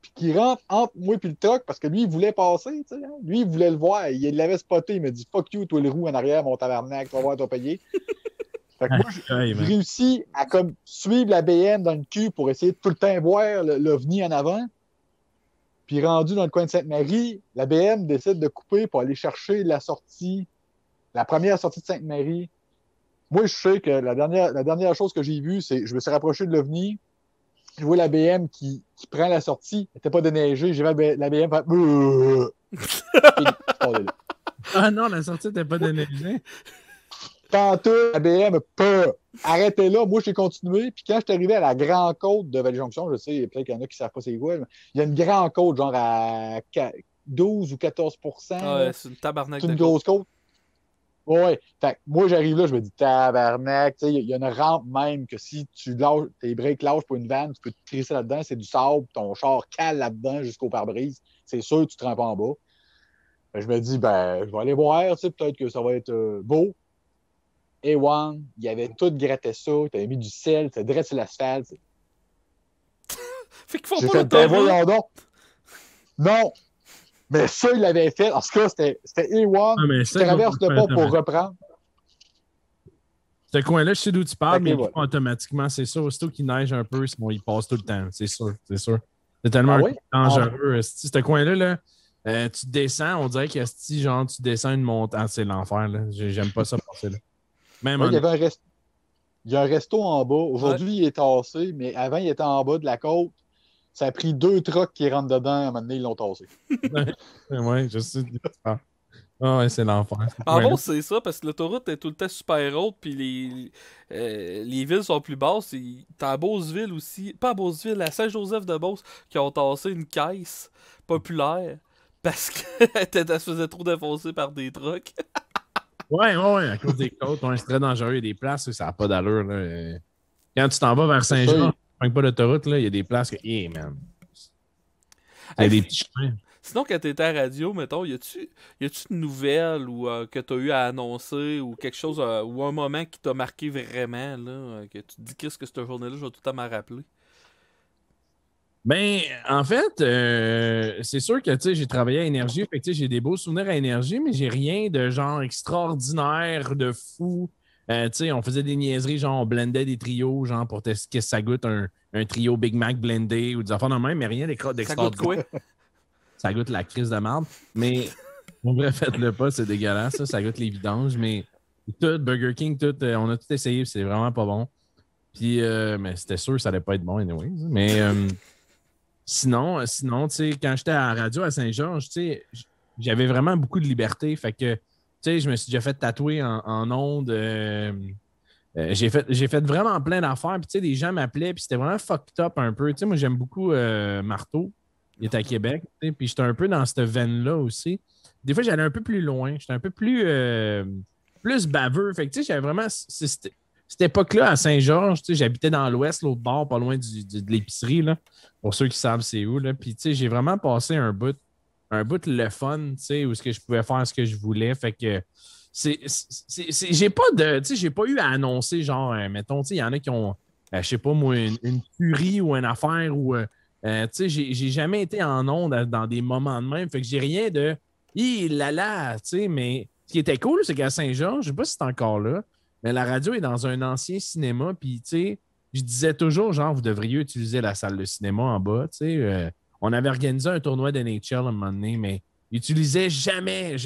puis qui rentre entre moi et le truck, parce que lui, il voulait passer, tu sais. Hein. Lui, il voulait le voir. Il l'avait spoté. Il m'a dit, fuck you, toi, le roux en arrière, mon tabarnak, tu vas voir, t'as payé. Fait que moi, j'ai réussi à comme suivre la BM dans le cul pour essayer de tout le temps voir l'OVNI en avant. Puis rendu dans le coin de Sainte-Marie, la BM décide de couper pour aller chercher la sortie, la première sortie de Sainte-Marie. Moi, je sais que la dernière chose que j'ai vue, c'est je me suis rapproché de l'OVNI, je vois la BM qui prend la sortie, elle n'était pas déneigée, j'ai vu la BM faire Ah non, la sortie n'était pas déneigée. Tantôt, la BM, arrêtez là. Moi, j'ai continué. Puis quand je suis arrivé à la Grande Côte de Vallée-Jonction, je sais, peut-être qu'il y en a qui ne savent pas c'est quoi, mais il y a une Grande Côte, genre à 12 ou 14 ouais, c'est une tabarnak. C'est une grosse côte. Ouais. Fait que moi, j'arrive là, je me dis tabarnak. Il y a une rampe même que si tu lâches tes breaks lâches pour une vanne, tu peux te crisser là-dedans. C'est du sable. Ton char cale là-dedans jusqu'au pare-brise. C'est sûr que tu te rends pas en bas. Je me dis, je vais aller voir. Peut-être que ça va être beau. A1, il avait tout gratté ça, il avait mis du sel, c'était direct sur l'asphalte. Fait qu'ils font J'ai pas fait, l'autoroute. voyons donc. Non, mais ça, il l'avait fait. En tout cas, c'était A1, tu traverses le pont pour reprendre. Ce coin-là, je sais d'où tu parles, Okay, mais voilà. Automatiquement, c'est sûr. Aussitôt qu'il neige un peu, sinon il passe tout le temps. C'est sûr. C'est tellement dangereux. Ce coin-là, là, tu descends, on dirait que genre, tu descends une montagne. Ah, c'est l'enfer, là. J'aime pas ça passer là. Même Il y a un resto en bas. Aujourd'hui, il est tassé, mais avant, il était en bas de la côte. Ça a pris 2 trucks qui rentrent dedans. À un moment donné, ils l'ont tassé. Ouais, je sais. Ah ouais, c'est l'enfer. En gros, c'est ça, parce que l'autoroute est tout le temps super haute, puis les villes sont plus basses. T'as à Beauceville aussi, pas à Beauceville, à Saint-Joseph-de-Beauce, qui ont tassé une caisse populaire parce qu'elle se faisait trop défoncer par des trucks. Ouais, à cause des côtes, c'est très dangereux. Il y a des places où ça n'a pas d'allure. Là. Quand tu t'en vas vers Saint-Jean, tu prends pas l'autoroute, là, il y a des places que, man. Il y a des petits chemins. Sinon, quand t'étais à la radio, mettons, y a-tu une nouvelle ou que t'as eu à annoncer ou quelque chose, ou un moment qui t'a marqué vraiment, là, que tu te dis qu'est-ce que cette journée-là, je vais tout le temps m'en rappeler? Ben, en fait, c'est sûr que j'ai travaillé à Énergie, fait que j'ai des beaux souvenirs à Énergie, mais j'ai rien de genre extraordinaire, de fou. On faisait des niaiseries, genre on blendait des trios, genre pour tester que ça goûte un trio Big Mac blendé ou des affaires de même, mais rien d'extraordinaire. Ça goûte quoi? Ça goûte la crise de merde. Mais en vrai, faites-le pas, c'est dégueulasse, ça goûte les vidanges, mais tout, Burger King, tout, on a tout essayé, c'est vraiment pas bon. Puis, mais c'était sûr que ça allait pas être bon, anyway. Mais sinon, tu sais, quand j'étais à la radio à Saint-Georges, tu sais, j'avais vraiment beaucoup de liberté. Fait que, tu sais, je me suis déjà fait tatouer en ondes. J'ai fait vraiment plein d'affaires. Puis, tu sais, des gens m'appelaient. Puis, c'était vraiment fucked up un peu. Tu sais, moi, j'aime beaucoup Marteau. Il est à Québec. Tu sais, puis, j'étais un peu dans cette veine-là aussi. Des fois, j'allais un peu plus loin. J'étais un peu plus baveux. Fait que, tu sais, j'avais vraiment cette époque-là à Saint-Georges. Tu sais, j'habitais dans l'ouest, l'autre bord, pas loin de l'épicerie, là. Pour ceux qui savent c'est où. Là. Puis, tu sais, j'ai vraiment passé un bout le fun, tu sais, où est-ce que je pouvais faire ce que je voulais. Fait que j'ai pas eu à annoncer, genre, mettons, tu sais, il y en a qui ont, je sais pas moi, une furie ou une affaire ou, tu sais, j'ai jamais été en onde dans des moments de même. Fait que j'ai rien de, tu sais, mais ce qui était cool, c'est qu'à Saint-Georges, je sais pas si c'est encore là, mais la radio est dans un ancien cinéma, puis, tu sais, je disais toujours, genre, vous devriez utiliser la salle de cinéma en bas, tu sais. On avait organisé un tournoi de NHL à un moment donné, mais ils n'utilisaient jamais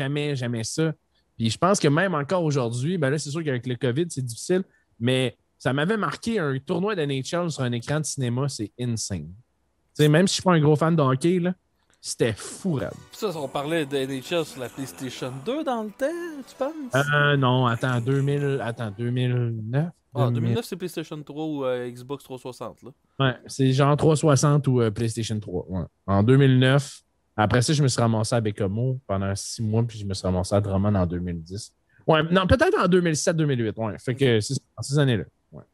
ça. Puis je pense que même encore aujourd'hui, ben là, c'est sûr qu'avec le COVID, c'est difficile, mais ça m'avait marqué un tournoi de NHL sur un écran de cinéma, c'est insane. Tu sais, même si je suis pas un gros fan de hockey, là, c'était fou, raide. Ça, on parlait de NHL sur la PlayStation 2 dans le temps, tu penses? Non, attends, 2009? Ah, 2009, c'est PlayStation 3 ou Xbox 360, là. Ouais, c'est genre 360 ou PlayStation 3. Ouais. En 2009. Après ça, je me suis ramassé à Bécomo pendant 6 mois, puis je me suis ramassé à Drummond en 2010. Ouais, non, peut-être en 2007-2008. Ouais, fait que c'est ces années-là. Ouais.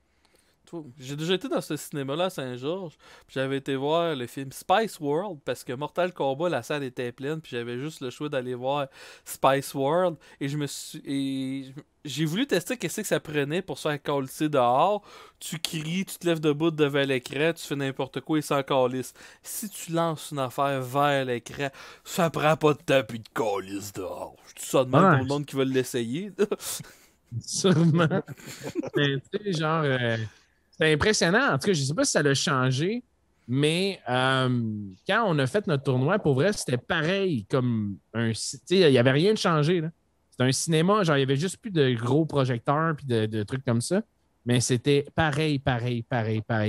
J'ai déjà été dans ce cinéma-là à Saint-Georges, puis j'avais été voir le film Spice World, parce que Mortal Kombat, la salle était pleine, puis j'avais juste le choix d'aller voir Spice World, et j'ai voulu tester qu'est-ce que ça prenait pour se faire calisser dehors. Tu cries, tu te lèves debout devant l'écran, tu fais n'importe quoi et ça calisse. Si tu lances une affaire vers l'écran, ça prend pas de temps puis de calisse dehors. Je dis ça de même pour le monde qui veut l'essayer. Sûrement. Mais tu sais, genre, c'est impressionnant. En tout cas, je sais pas si ça l'a changé, mais quand on a fait notre tournoi, pour vrai, c'était pareil comme un. Tu sais, il n'y avait rien de changé, là. C'était un cinéma, genre, il y avait juste plus de gros projecteurs puis de trucs comme ça. Mais c'était pareil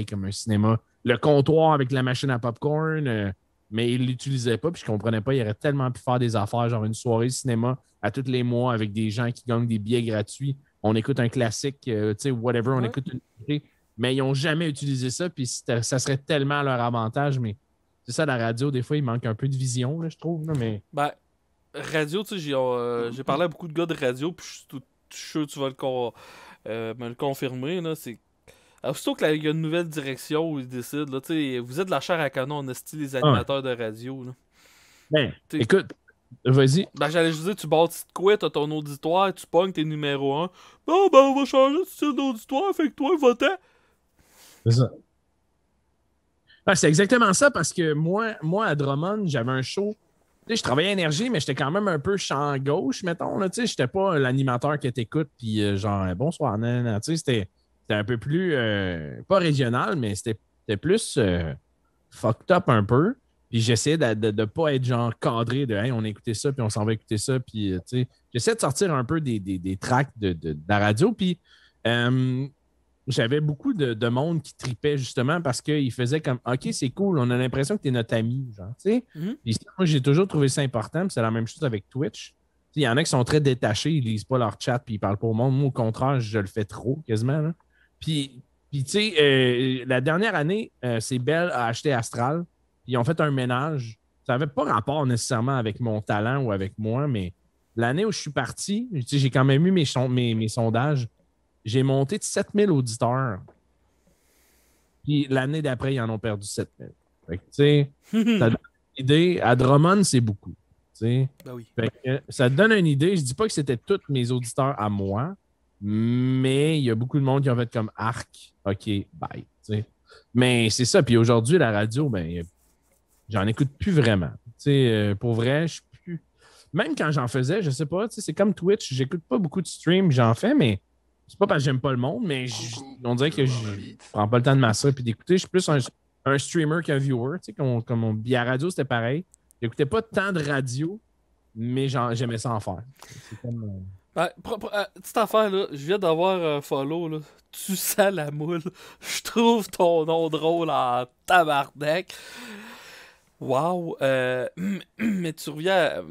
comme un cinéma. Le comptoir avec la machine à popcorn, mais il ne l'utilisait pas, puis je comprenais pas. Il aurait tellement pu faire des affaires, genre une soirée de cinéma à tous les mois avec des gens qui gagnent des billets gratuits. On écoute un classique, tu sais, whatever, on écoute une. Mais ils n'ont jamais utilisé ça, puis ça serait tellement à leur avantage. Mais c'est ça, la radio, des fois, il manque un peu de vision, là, je trouve. Là, mais... Ben, radio, tu sais, j'ai parlé à beaucoup de gars de radio, puis je suis sûr que tu vas me le confirmer. Là, c'est... Aussitôt qu'il y a une nouvelle direction où ils décident, là, vous êtes de la chair à canon, on est style les animateurs de radio. Là. Ben, écoute, vas-y. Ben, j'allais juste dire, tu bâtis de quoi, t'as ton auditoire, tu pognes tes numéro 1. Bon, ben, on va changer de style d'auditoire, fait que toi, va-t'en. C'est ça. Ah, c'est exactement ça, parce que moi à Drummond, j'avais un show. Tu sais, je travaillais à Énergie, mais j'étais quand même un peu champ gauche, mettons. Tu sais, j'étais pas l'animateur que t'écoutes, puis genre, bonsoir, nan. Tu sais, c'était un peu plus, pas régional, mais c'était plus fucked up un peu. Puis j'essayais de ne pas être genre cadré de hey, on a écouté ça, puis on s'en va écouter ça. Puis, tu sais, j'essayais de sortir un peu des tracks de la radio. Puis, j'avais beaucoup de monde qui tripait justement parce qu'ils faisaient comme OK, c'est cool, on a l'impression que tu es notre ami. Genre, tu sais. Puis, moi, j'ai toujours trouvé ça important. Puis c'est la même chose avec Twitch. Il y en a qui sont très détachés, ils lisent pas leur chat, puis ils parlent pas au monde. Moi, au contraire, je le fais trop, quasiment. Là. Puis tu sais, la dernière année, c'est Bell a acheté Astral. Ils ont fait un ménage. Ça n'avait pas rapport nécessairement avec mon talent ou avec moi, mais l'année où je suis parti, j'ai quand même eu mes sondages. J'ai monté de 7000 auditeurs. Puis l'année d'après, ils en ont perdu 7000. Fait que, tu sais, ça donne une idée. À Drummond, c'est beaucoup. Ben oui. Fait que, ça te donne une idée. Je dis pas que c'était tous mes auditeurs à moi, mais il y a beaucoup de monde qui ont fait comme arc. OK, bye. T'sais. Mais c'est ça. Puis aujourd'hui, la radio, ben, j'en écoute plus vraiment. Pour vrai, je suis plus. Même quand j'en faisais, je sais pas, c'est comme Twitch, j'écoute pas beaucoup de streams, j'en fais, mais c'est pas parce que j'aime pas le monde, mais on dirait que je prends pas le temps de m'asseoir et d'écouter. Je suis plus un streamer qu'un viewer. Comme à la radio, c'était pareil. J'écoutais pas tant de radio, mais j'aimais ça en faire. C'est comme. Petite affaire, là, je viens d'avoir un follow, là. Tu sens la moule. Je trouve ton nom drôle en tabarnak. Wow. Mais tu reviens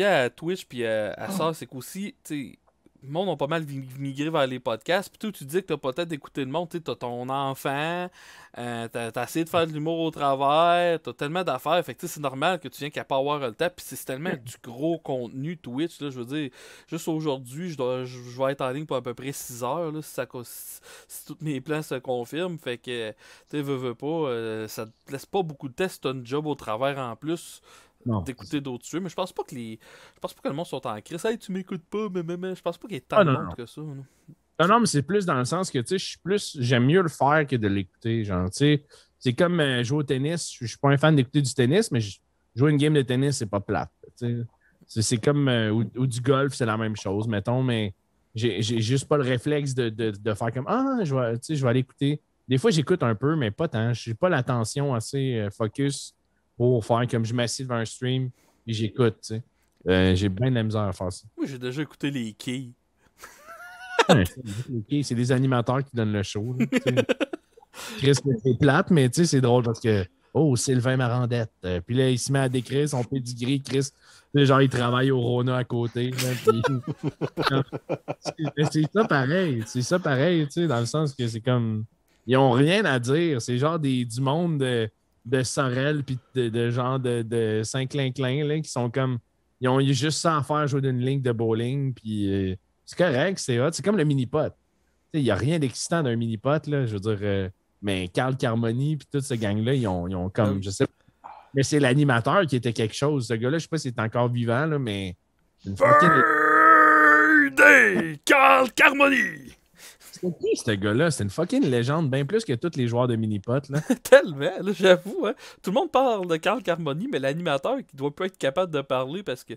à Twitch puis à ça, c'est qu'aussi, tu sais, le monde a pas mal migré vers les podcasts. Puis toi, tu dis que t'as pas peut-être d'écouter le monde. Tu sais, t'as ton enfant, t'as essayé de faire de l'humour au travers, t'as tellement d'affaires. Fait que c'est normal que tu viens qu'à pas avoir le temps. Puis c'est tellement du gros contenu Twitch. Là, je veux dire, juste aujourd'hui, je vais être en ligne pour à peu près 6 heures. Là, si tous mes plans se confirment. Fait que, tu sais, veux pas, ça te laisse pas beaucoup de temps si t'as une job au travers en plus. D'écouter d'autres jeux, mais je pense pas que le monde sont en crise. Hey, tu m'écoutes pas, mais je pense pas qu'il y ait tant de monde que ça. Non, mais c'est plus dans le sens que tu sais, j'aime mieux le faire que de l'écouter. Genre, tu sais, c'est comme jouer au tennis. Je suis pas un fan d'écouter du tennis, mais jouer une game de tennis, c'est pas plate. C'est comme ou du golf, c'est la même chose, mettons, mais j'ai juste pas le réflexe de faire comme je vais aller écouter. Des fois, j'écoute un peu, mais pas tant. Je n'ai pas l'attention assez focus pour faire comme je m'assieds devant un stream et j'écoute, tu sais. J'ai bien de la misère à faire ça. Moi, j'ai déjà écouté les quilles. C'est des animateurs qui donnent le show. Chris, c'est plate, mais tu sais, c'est drôle parce que Sylvain Marandette. Puis là, il se met à décrire son pedigree, Chris. Genre, il travaille au Rona à côté. Là, c'est ça pareil. C'est ça pareil, tu sais, dans le sens que c'est comme. Ils n'ont rien à dire. C'est genre du monde de Sorel puis de genre de Saint-Clinclin là, qui sont comme. Ils ont juste ça à faire, jouer d'une ligne de bowling. Puis c'est correct, c'est hot. C'est comme le mini-pot. il n'y a rien d'excitant d'un mini-pot, là. Je veux dire, mais Carl Carmoni puis toute ce gang-là, ils ont comme, je sais pas. Mais c'est l'animateur qui était quelque chose. Ce gars-là, je sais pas s'il est encore vivant, là, mais. C'est une fucking. Birthday! Carl Carmoni! C'est qui, ce gars-là? C'est une fucking légende, bien plus que tous les joueurs de mini-pot, là. Tellement, là, j'avoue. Hein. Tout le monde parle de Carl Carmoni, mais l'animateur qui doit pas être capable de parler parce que.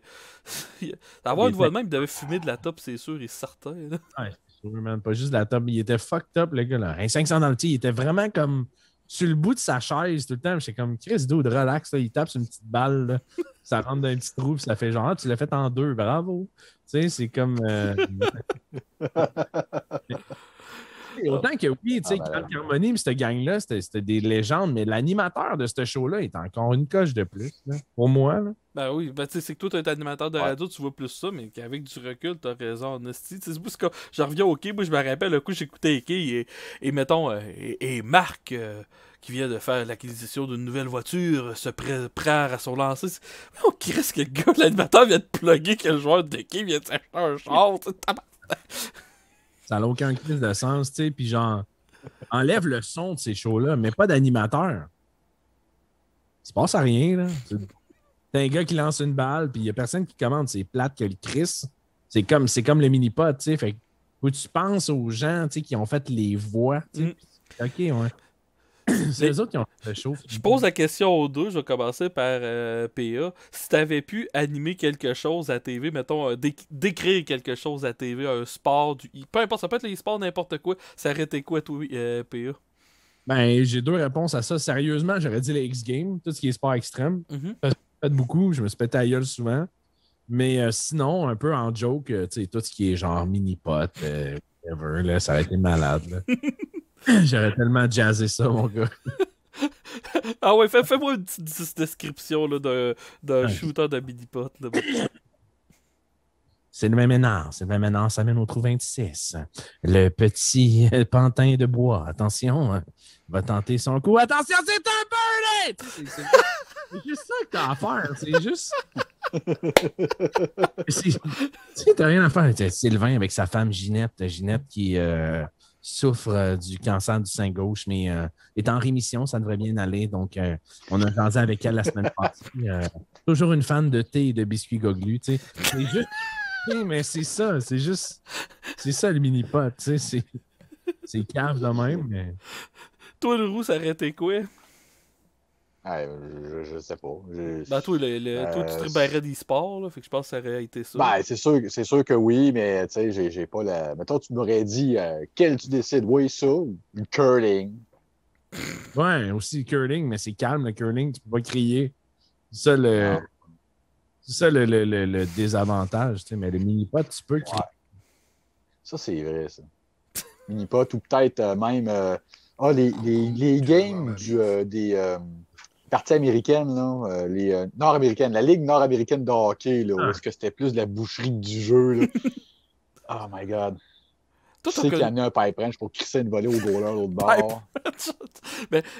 Avoir une voix de même, il devait fumer de la top, c'est sûr et certain. Là. Ouais, c'est sûr, man. Pas juste la top. Il était fucked up, le gars, là. Un 500 dans le pied. Il était vraiment comme sur le bout de sa chaise tout le temps. J'étais comme Chris Dude, relax, là. Il tape sur une petite balle, là. Ça rentre dans un petit trou, puis ça fait genre, ah, tu l'as fait en 2, bravo. Tu sais, c'est comme. Autant que oui, tu sais, Carl Carmoni, cette gang-là, c'était des légendes, mais l'animateur de ce show-là est encore une coche de plus, là, pour moi. Là. Ben oui, ben tu sais, c'est que toi, t'es animateur de radio, tu vois plus ça, mais qu'avec du recul, t'as raison, en esti. C'est parce que je reviens au quai, moi, je me rappelle, le coup, j'écoutais les quais et mettons, et Marc, qui vient de faire l'acquisition d'une nouvelle voiture, se prépare à son lancer. Oh, Chris, que le gars, l'animateur vient de plugger que le joueur de quai vient de s'acheter un char, ça n'a aucun crise de sens, tu sais, puis genre, enlève le son de ces shows-là, mais pas d'animateur. Il se passe à rien, là. T'as un gars qui lance une balle, puis il n'y a personne qui commande, c'est plate que le Chris. C'est comme le mini-pod, tu sais, fait que tu penses aux gens, tu sais, qui ont fait les voix, tu sais, OK, ouais. C'est eux autres qui ont fait le show. Je pose la question aux deux, je vais commencer par PA. Si t'avais pu animer quelque chose à TV, mettons, décrire quelque chose à TV, un sport, peu importe, ça peut être les sports, n'importe quoi, ça aurait été quoi, toi, PA? Ben, j'ai deux réponses à ça. Sérieusement, j'aurais dit les X-Games, tout ce qui est sport extrême. J'ai fait beaucoup, je me suis pété à gueule souvent. Mais sinon, un peu en joke, tu sais, tout ce qui est genre mini-pot, whatever, là, ça aurait été malade, là. J'aurais tellement jazzé ça, mon gars. Ah ouais, fais-moi une petite description là, d'un shooter de mini-pot. C'est le même énard. C'est le même énard, ça mène au trou 26. Le petit pantin de bois, attention, va tenter son coup. Attention, c'est un birdie! C'est juste ça que t'as à faire. C'est juste... Tu sais, t'as rien à faire. C'est Sylvain avec sa femme Ginette. Ginette qui... souffre du cancer du sein gauche, mais est en rémission, ça devrait bien aller. Donc, on a jasé avec elle la semaine passée. Toujours une fan de thé et de biscuits Goglu, tu sais. C'est juste... mais c'est ça, c'est juste... C'est ça, le mini-pot, tu sais. C'est cave de même, mais... Toi, le roux, ça aurait été quoi? Je sais pas. Ben, toi, toi, tu triperais d'e-sport, là, fait que je pense que ça aurait été ça. Ben, c'est sûr que oui, mais tu sais, j'ai pas la. Mettons, tu m'aurais dit quel tu décides. Oui, ça, ou le curling. Ouais, aussi le curling, mais c'est calme, le curling, tu peux pas crier. C'est ça le désavantage, tu sais, mais le mini-pot, tu peux crier. Ouais. Ça, c'est vrai, ça. Mini-pot, ou peut-être même. Les games des. Partie américaine, là, les nord-américaines, la Ligue nord-américaine de hockey, là, où est-ce que c'était plus de la boucherie du jeu, là. Oh my God. Tu sais qu'il y en a un pipe wrench pour crisser une volée au goaler de l'autre bord.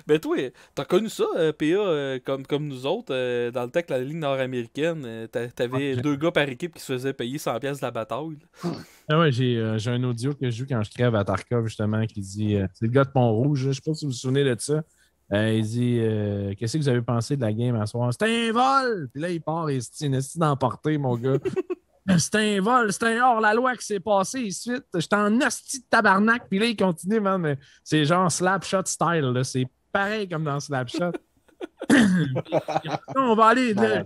mais toi, t'as connu ça, PA, comme nous autres, dans le temps que la Ligue nord-américaine, t'avais deux gars par équipe qui se faisaient payer 100$ de la bataille. Ah ouais, j'ai un audio que je joue quand je crève à Tarkov, justement, qui dit c'est le gars de Pont-Rouge, je sais pas si vous vous souvenez de ça. Il dit qu'est-ce que vous avez pensé de la game à soir? C'était un vol! Puis là, il part et c'est une esti d'emporter, mon gars. C'était un vol, c'était un hors-la-loi qui s'est passé ici. J'étais en asti de tabarnak. Puis là, il continue, man. Mais c'est genre Slapshot style. Là. C'est pareil comme dans Slapshot. On va aller. Là,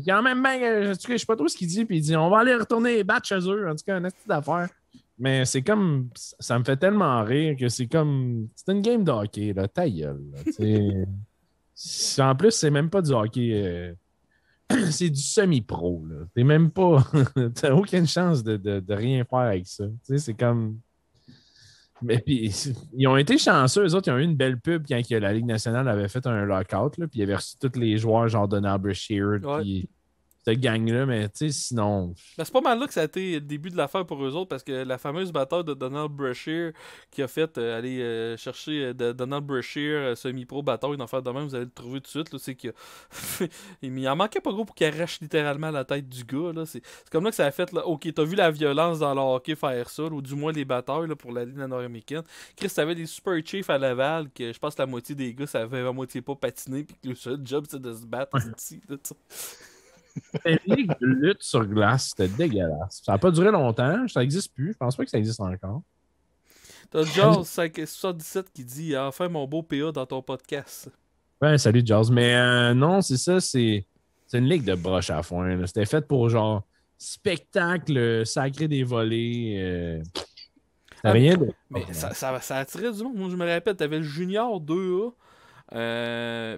quand même, je sais pas trop ce qu'il dit. Puis il dit on va aller retourner battre chez eux. En tout cas, un asti d'affaires. Mais c'est comme. Ça me fait tellement rire que c'est comme. C'est une game de hockey, là. Ta gueule. Là, en plus, c'est même pas du hockey. C'est du semi-pro. Là. T'es même pas. T'as aucune chance de rien faire avec ça. Tu sais, c'est comme. Mais puis, ils ont été chanceux. Eux autres, ils ont eu une belle pub quand la Ligue nationale avait fait un lockout. Là, puis ils avaient reçu tous les joueurs, genre Donald Brashear. Ouais. Puis cette gang-là, mais tu sais, sinon. Ben, c'est pas mal là que ça a été le début de l'affaire pour eux autres, parce que la fameuse bataille de Donald Brashear qui a fait aller chercher Donald Brashear, semi-pro bataille d'en faire de même, vous allez le trouver tout de suite, là, c'est que il en manquait pas gros pour qu'il arrache littéralement la tête du gars. Là. C'est comme là que ça a fait, là, ok, t'as vu la violence dans le hockey faire ça, là, ou du moins les batailles là, pour la Ligue nord-américaine. Chris, t'avais des super chiefs à Laval, que je pense que la moitié des gars savaient à moitié pas patiner, puis que le seul job c'est de se battre ici. Là, C'était une ligue de lutte sur glace, c'était dégueulasse. Ça n'a pas duré longtemps, ça n'existe plus. Je pense pas que ça existe encore. T'as Jazz 77 qui dit enfin mon beau PA dans ton podcast. Ouais, salut Jazz. Mais non, c'est ça, c'est une ligue de broche à foin. Là. C'était fait pour genre spectacle sacré des volets. C'était rien de. Mais ça attirait du monde. Moi, je me rappelle, t'avais le Junior 2A,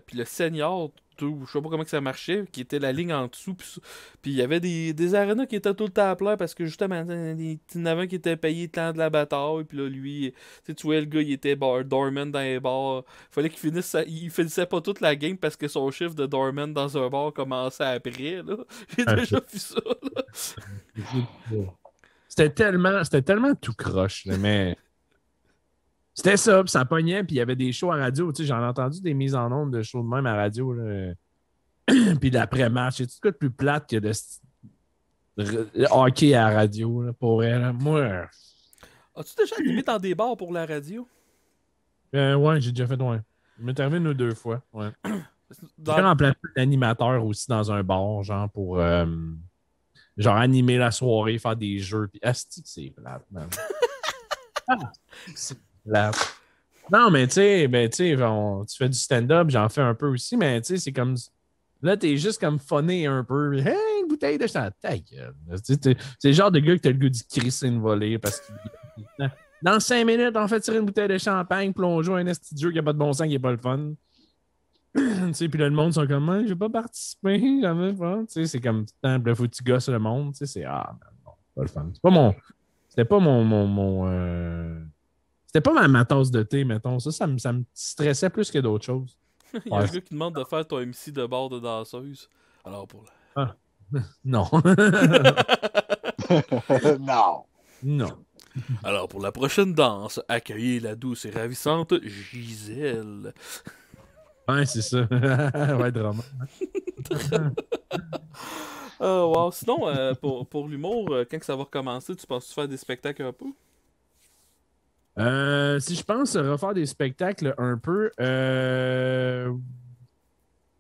puis le Senior 2, je sais pas comment que ça marchait, qui était la ligne en dessous. Puis il y avait des arénas qui étaient tout le temps à plein parce que justement, il y en avait un qui était payé le temps de la bataille. Puis là, lui, tu vois, le gars, il était dormant dans les bars. Fallait qu'il finisse il finissait pas toute la game parce que son chiffre de dormant dans un bar commençait après. Là. J'ai déjà vu ça. Là. C'était tellement tout croche, là, mais c'était ça, puis ça pognait, puis il y avait des shows à radio. Tu sais, j'en ai entendu des mises en ondes de shows de même à radio, là. Puis d'après-match. C'est tout ce de plus plate que de hockey à la radio, là, pour elle. Là. Moi. As-tu déjà animé dans des bars pour la radio? Ouais, j'ai déjà fait, ouais. Il m'est arrivé une ou deux fois, ouais. Dans... J'ai remplacé l'animateur aussi dans un bar, genre pour genre animer la soirée, faire des jeux. Puis, asti, c'est plate, man. C'est plate. Non, mais tu sais, tu fais du stand-up, j'en fais un peu aussi, mais tu sais, c'est comme. Là, t'es juste comme funné un peu. Hey, une bouteille de sang. Ta gueule. C'est le genre de gars que t'as le goût d'y crisser une volée parce que dans 5 minutes, on fait tirer une bouteille de champagne, puis on joue à un esti de jeu qui n'a pas de bon sens, qui n'est pas le fun. Tu sais, puis là, le monde sont comme, je vais pas participer, jamais pas. Tu sais, c'est comme, il faut que tu gosses le monde. Tu sais, c'est, non, pas le fun. C'était pas c'était pas ma tasse de thé, mettons. Ça me stressait plus que d'autres choses. Il y a un gars qui demande de faire ton MC de bar de danseuse. Alors pour la... Non. Non. Non. Alors pour la prochaine danse, accueillez la douce et ravissante Gisèle. Ouais, c'est ça. Ouais, drama. Wow. Sinon, pour l'humour, quand que ça va recommencer, tu penses faire des spectacles un peu? Si je pense refaire des spectacles un peu,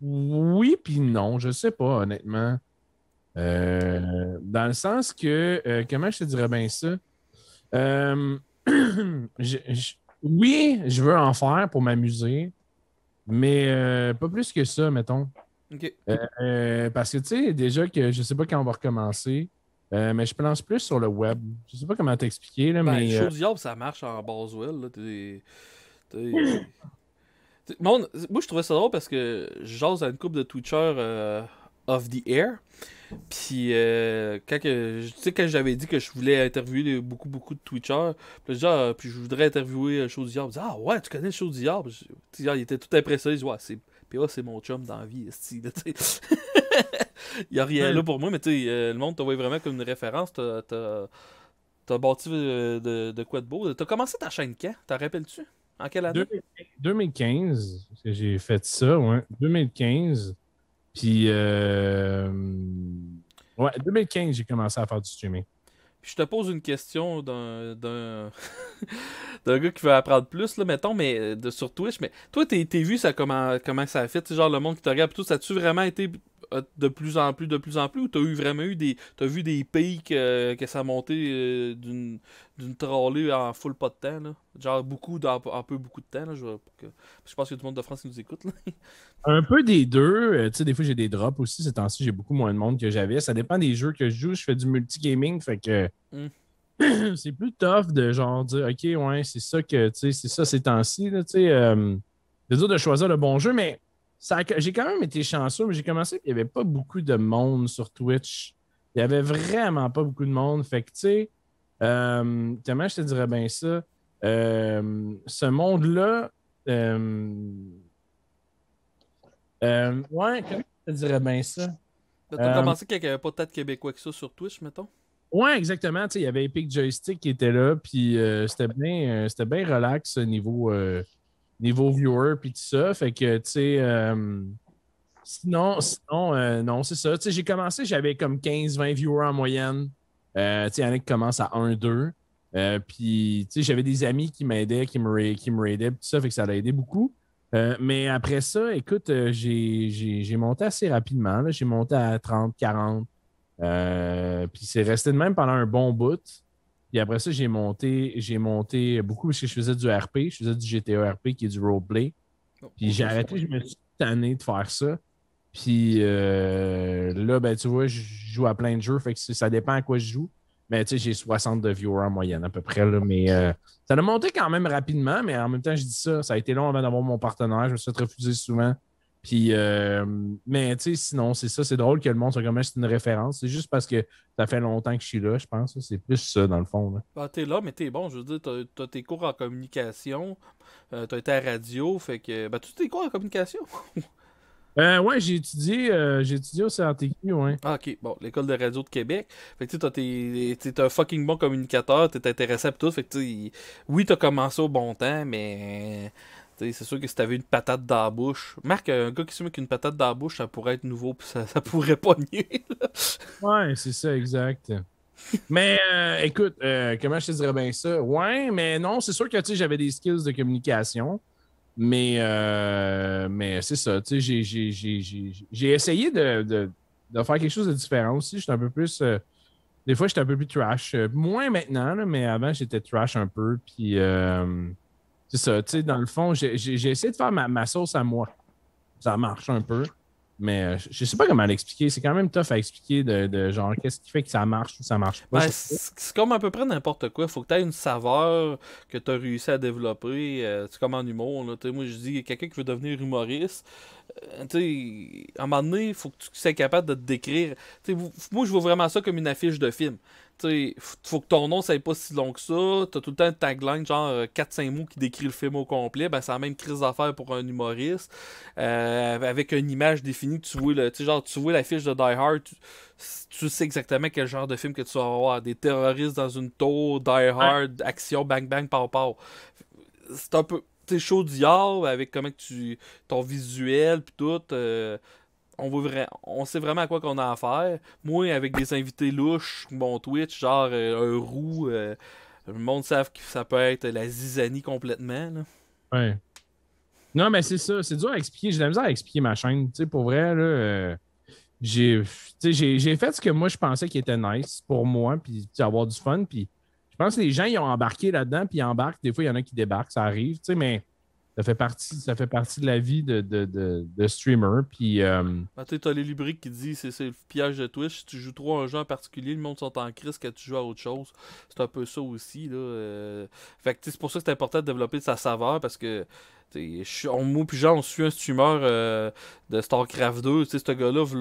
oui puis non, je sais pas, honnêtement. Dans le sens que, comment je te dirais bien ça? Oui, je veux en faire pour m'amuser, mais pas plus que ça, mettons. Ok. Parce que, tu sais, déjà que je sais pas quand on va recommencer, mais je pense plus sur le web. Je sais pas comment t'expliquer, là, mais... Le show du diable, ça marche en Boswell. Là, moi, je trouvais ça drôle parce que je jase à une couple de Twitchers off the air. Puis, quand j'avais dit que je voulais interviewer beaucoup de Twitchers, puis je voudrais interviewer le show du diable. Je disais, ouais, tu connais le show du diable? Il était tout impressionné. Je dis, PA, c'est mon chum dans la vie. Il n'y a rien là pour moi, mais le monde te voit vraiment comme une référence. T'as bâti de quoi de beau. T'as commencé ta chaîne quand? T'en rappelles-tu? En quelle année? 2015, parce que j'ai fait ça, ouais. 2015. Puis, ouais, 2015, j'ai commencé à faire du streaming. Puis je te pose une question d'un gars qui veut apprendre plus, là, mettons, mais sur Twitch. Mais toi, tes vues, comment ça a fait? T'sais, genre, le monde qui te regarde, tout ça a-tu vraiment été de plus en plus, ou t'as vu des pics que ça a monté d'une trolley en full pas de temps, là? Genre, beaucoup de temps, là, je pense que tout le monde de France qui nous écoute, là. Un peu des deux. Tu sais, des fois, j'ai des drops aussi. Ces temps-ci, j'ai beaucoup moins de monde que j'avais. Ça dépend des jeux que je joue. Je fais du multigaming, fait que c'est plus tough de genre dire, OK, ouais, c'est ça que, tu sais, c'est ça ces temps-ci, là, tu sais. C'est dur de choisir le bon jeu, mais j'ai quand même été chanceux. Mais j'ai commencé, il n'y avait pas beaucoup de monde sur Twitch. Il n'y avait vraiment pas beaucoup de monde. Fait que, tu sais, comment je te dirais bien ça? Ce monde-là, ouais, comment je te dirais bien ça? T'as commencé quand il n'y avait pas tant de Québécois que ça sur Twitch, mettons? Ouais, exactement. Tu sais, il y avait Epic Joystick qui était là, puis c'était bien relax niveau viewer, puis tout ça. Fait que, tu sais, sinon, non, c'est ça. Tu sais, j'ai commencé, j'avais comme 15-20 viewers en moyenne. Tu sais, il y en a qui commencent à 1-2. Puis, tu sais, j'avais des amis qui m'aidaient, qui me raidaient, tout ça, fait que ça l'a aidé beaucoup. Mais après ça, écoute, j'ai monté assez rapidement. Là. J'ai monté à 30, 40. Puis c'est resté de même pendant un bon bout. Puis après ça, j'ai monté beaucoup parce que je faisais du RP. Je faisais du GTA RP qui est du roleplay. Puis j'ai arrêté, je me suis tanné de faire ça. Puis là, ben, tu vois, je joue à plein de jeux. Fait que ça dépend à quoi je joue. Mais tu sais, j'ai 60 de viewers en moyenne à peu près. Là, mais ça a monté quand même rapidement, mais en même temps, je dis ça. Ça a été long avant d'avoir mon partenaire. Je me suis fait refuser souvent. Puis, mais tu sais, sinon, c'est ça. C'est drôle que le monde soit comme c'est une référence. C'est juste parce que ça fait longtemps que je suis là, je pense. C'est plus ça, dans le fond. Là. Ah, t'es là, mais t'es bon. Je veux dire, t'as tes cours en communication. T'as été à radio. Fait que. Ben, tu tes cours en communication? Ouais, j'ai étudié au CRTQ, ouais. Ah, ok, bon, l'École de radio de Québec. Fait que t'es un fucking bon communicateur, t'es intéressant pis tout. Fait que oui, t'as commencé au bon temps, mais c'est sûr que si t'avais une patate dans la bouche. Marc, un gars qui se met qu'une patate dans la bouche, ça pourrait être nouveau pis ça pourrait pogner. Ouais, c'est ça, exact. Mais écoute, comment je te dirais bien ça? Ouais, mais non, c'est sûr que j'avais des skills de communication. Mais c'est ça, tu sais, j'ai essayé de faire quelque chose de différent aussi. J'étais un peu plus. Des fois, j'étais un peu plus trash. Moins maintenant, là, mais avant, j'étais trash un peu. Puis c'est ça, tu sais, dans le fond, j'ai essayé de faire ma sauce à moi. Ça marche un peu. Mais je sais pas comment l'expliquer. C'est quand même tough à expliquer de genre qu'est-ce qui fait que ça marche ou ça marche pas. Ben, c'est comme à peu près n'importe quoi. Faut que tu aies une saveur que tu as réussi à développer. C'est comme en humour. Là. Moi, je dis quelqu'un qui veut devenir humoriste. À un moment donné, il faut que tu sois capable de te décrire. Moi, je vois vraiment ça comme une affiche de film. Faut que ton nom, ça n'est pas si long que ça. T'as tout le temps une tagline, genre 4-5 mots qui décrit le film au complet. Ben, c'est la même crise d'affaires pour un humoriste. Avec une image définie, tu vois l'affiche de Die Hard, tu sais exactement quel genre de film que tu vas avoir. Des terroristes dans une tour, Die Hard, action, bang bang, pow pow. C'est un peu chaud d'hier avec comment ton visuel pis tout. On sait vraiment à quoi qu'on a affaire. Moi, avec des invités louches, mon Twitch, genre un roux, le monde savent que ça peut être la zizanie complètement. Là. Ouais. Non, mais c'est ça. C'est dur à expliquer. J'ai de la misère à expliquer ma chaîne. Tu sais, pour vrai, là, j'ai fait ce que moi, je pensais qui était nice pour moi, puis avoir du fun. Puis je pense que les gens, ils ont embarqué là-dedans, puis ils embarquent. Des fois, il y en a qui débarquent, ça arrive. Tu sais, mais ça fait partie de la vie de streamer. Puis, t'as les lubriques qui disent c'est le piège de Twitch. Si tu joues trop à un jeu en particulier, le monde sont en crise quand tu joues à autre chose. C'est un peu ça aussi. Là. Fait que c'est pour ça que c'est important de développer sa saveur parce que moi puis Jean, on suit un streamer de StarCraft 2. Ce gars-là, il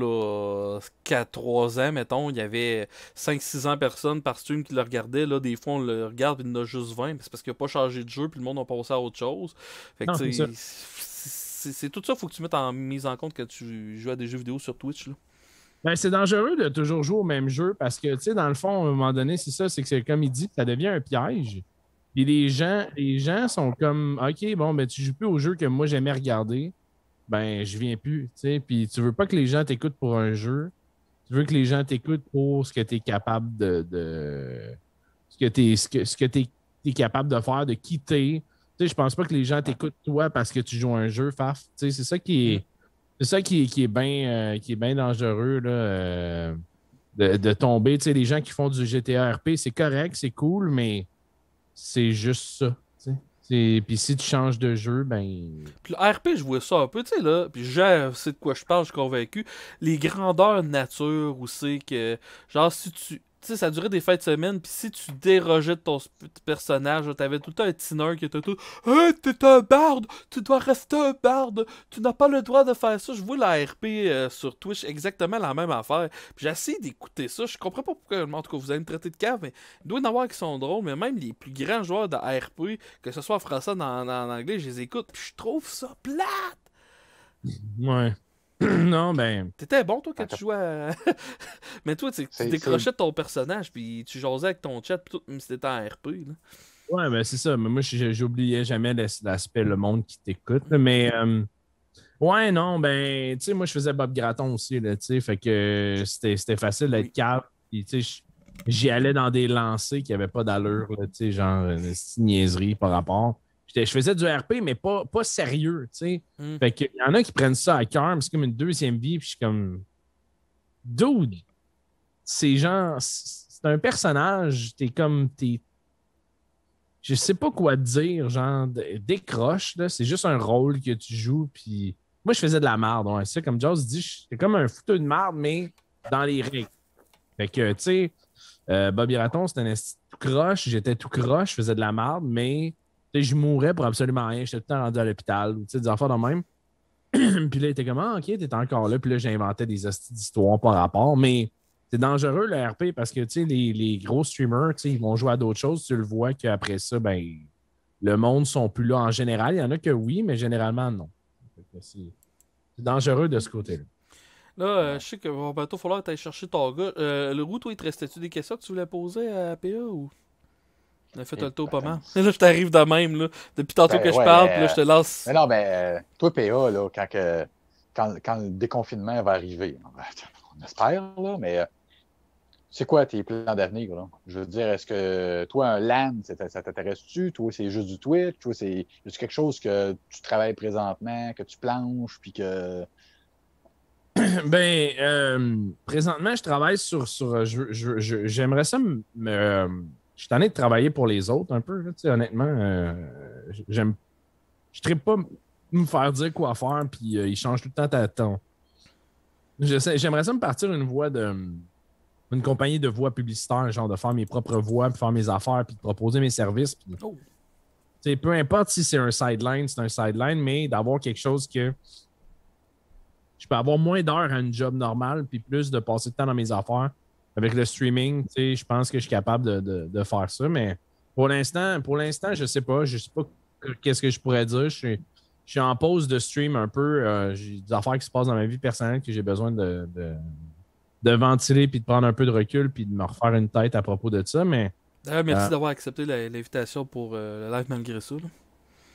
4-3 ans, mettons, il y avait 5-6 ans personnes par stream qui le regardaient. Là, des fois, on le regarde et il en a juste 20. C'est parce qu'il n'a pas changé de jeu puis le monde a passé à autre chose. Fait que c'est tout ça, faut que tu mettes en mise en compte quand tu joues à des jeux vidéo sur Twitch. Là. Ben, c'est dangereux de toujours jouer au même jeu parce que, tu sais, dans le fond, à un moment donné, c'est ça, c'est que c'est comme il dit, ça devient un piège. Puis les gens sont comme, OK, bon, ben tu joues plus au jeu que moi j'aimais regarder, ben je viens plus, tu sais. Puis tu veux pas que les gens t'écoutent pour un jeu, tu veux que les gens t'écoutent pour ce que tu es capable ce que tu es capable de faire, de quitter. Tu sais, je pense pas que les gens t'écoutent toi parce que tu joues à un jeu, Faf. Tu sais, c'est ça qui est bien dangereux là, de tomber. Tu sais, les gens qui font du GTA RP, c'est correct, c'est cool, mais c'est juste ça. Puis si tu changes de jeu, ben. Puis le RP, je vois ça un peu, tu sais, là. Puis je sais de quoi je parle, je suis convaincu. Les grandeurs de nature, où c'est que. Genre, si tu. Tu sais, ça durait des fêtes de semaine, puis si tu dérogeais de ton personnage, t'avais tout le temps un teener qui était tout « Hey, t'es un barde! Tu dois rester un barde! Tu n'as pas le droit de faire ça! » Je vois la RP sur Twitch, exactement la même affaire. Puis j'essaie d'écouter ça. Je comprends pas pourquoi, en tout cas, vous allez me traiter de cave, mais il doit y en avoir qui sont drôles, mais même les plus grands joueurs de RP, que ce soit en français ou en anglais, je les écoute, puis je trouve ça plate! Ouais. Non, ben. T'étais bon, toi, quand tu jouais à... Mais toi, tu C'est- décrochais de ton personnage, puis tu jasais avec ton chat, pis tout, même si t'étais en RP, là. Ouais, ben c'est ça. Mais moi, j'oubliais jamais l'aspect le monde qui t'écoute. Là, mais ouais, non, ben, tu sais, moi, je faisais Bob Gratton aussi, là, tu sais. Fait que c'était facile d'être Oui. cave. Puis, tu sais, j'y allais dans des lancers qui n'avaient pas d'allure, là, tu sais, genre, une petite niaiserie par rapport. Je faisais du RP, mais pas sérieux, tu sais. Mm. Fait qu'il y en a qui prennent ça à cœur, mais c'est comme une deuxième vie, puis je suis comme. Dude, c'est genre. C'est un personnage, je sais pas quoi te dire, genre, décroche, là. C'est juste un rôle que tu joues, puis. Moi, je faisais de la merde, ouais. C'est comme Joss dit, j'étais comme un foutu de merde, mais dans les règles. Fait que, tu sais, Bobby Raton, c'était un esti tout croche, j'étais tout croche, je faisais de la merde, mais tu sais, je mourais pour absolument rien. J'étais tout le temps rendu à l'hôpital, ou tu sais, des affaires de même. Puis là, il était comme, ah, ok, t'es encore là. Puis là, j'inventais des hosties d'histoires par rapport. Mais c'est dangereux, le RP, parce que, tu sais, les gros streamers, tu sais, ils vont jouer à d'autres choses. Tu le vois qu'après ça, ben, le monde ne sont plus là en général. Il y en a que oui, mais généralement, non. Fait que c'est dangereux de ce côté-là. Là, je sais que va bientôt falloir que t'ailles chercher ton gars. Le roux, toi, il te restait-tu des questions que tu voulais poser à PA ou... On a fait le tour pas mal. Là, je t'arrive de même, là. Depuis tantôt Ben que je ouais, parle, mais, puis là, je te lance. Mais non, ben, toi, PA, là, quand le déconfinement va arriver, on espère, là, mais c'est quoi tes plans d'avenir, là? Je veux dire, est-ce que toi, un LAN, ça t'intéresse-tu? Toi, c'est juste du Twitch? Toi, c'est quelque chose que tu travailles présentement, que tu planches, puis que... Ben, présentement, je travaille j'aimerais ça je suis tanné de travailler pour les autres un peu, là, tu sais, honnêtement. Je ne pas me faire dire quoi faire, puis ils changent tout le temps ta ton. J'aimerais ça me partir une compagnie de voix publicitaire, genre de faire mes propres voix, puis faire mes affaires, puis de proposer mes services. Puis, Oh. tu sais, peu importe si c'est un sideline, mais d'avoir quelque chose que je peux avoir moins d'heures à un job normal, puis plus de passer de temps dans mes affaires. Avec le streaming, tu sais, je pense que je suis capable de faire ça, mais pour l'instant, je sais pas. Je sais pas qu'est-ce que je pourrais dire. Je suis en pause de stream un peu. J'ai des affaires qui se passent dans ma vie personnelle que j'ai besoin de ventiler, puis de prendre un peu de recul, puis de me refaire une tête à propos de ça, mais... D'ailleurs, merci d'avoir accepté l'invitation pour le live malgré ça, là.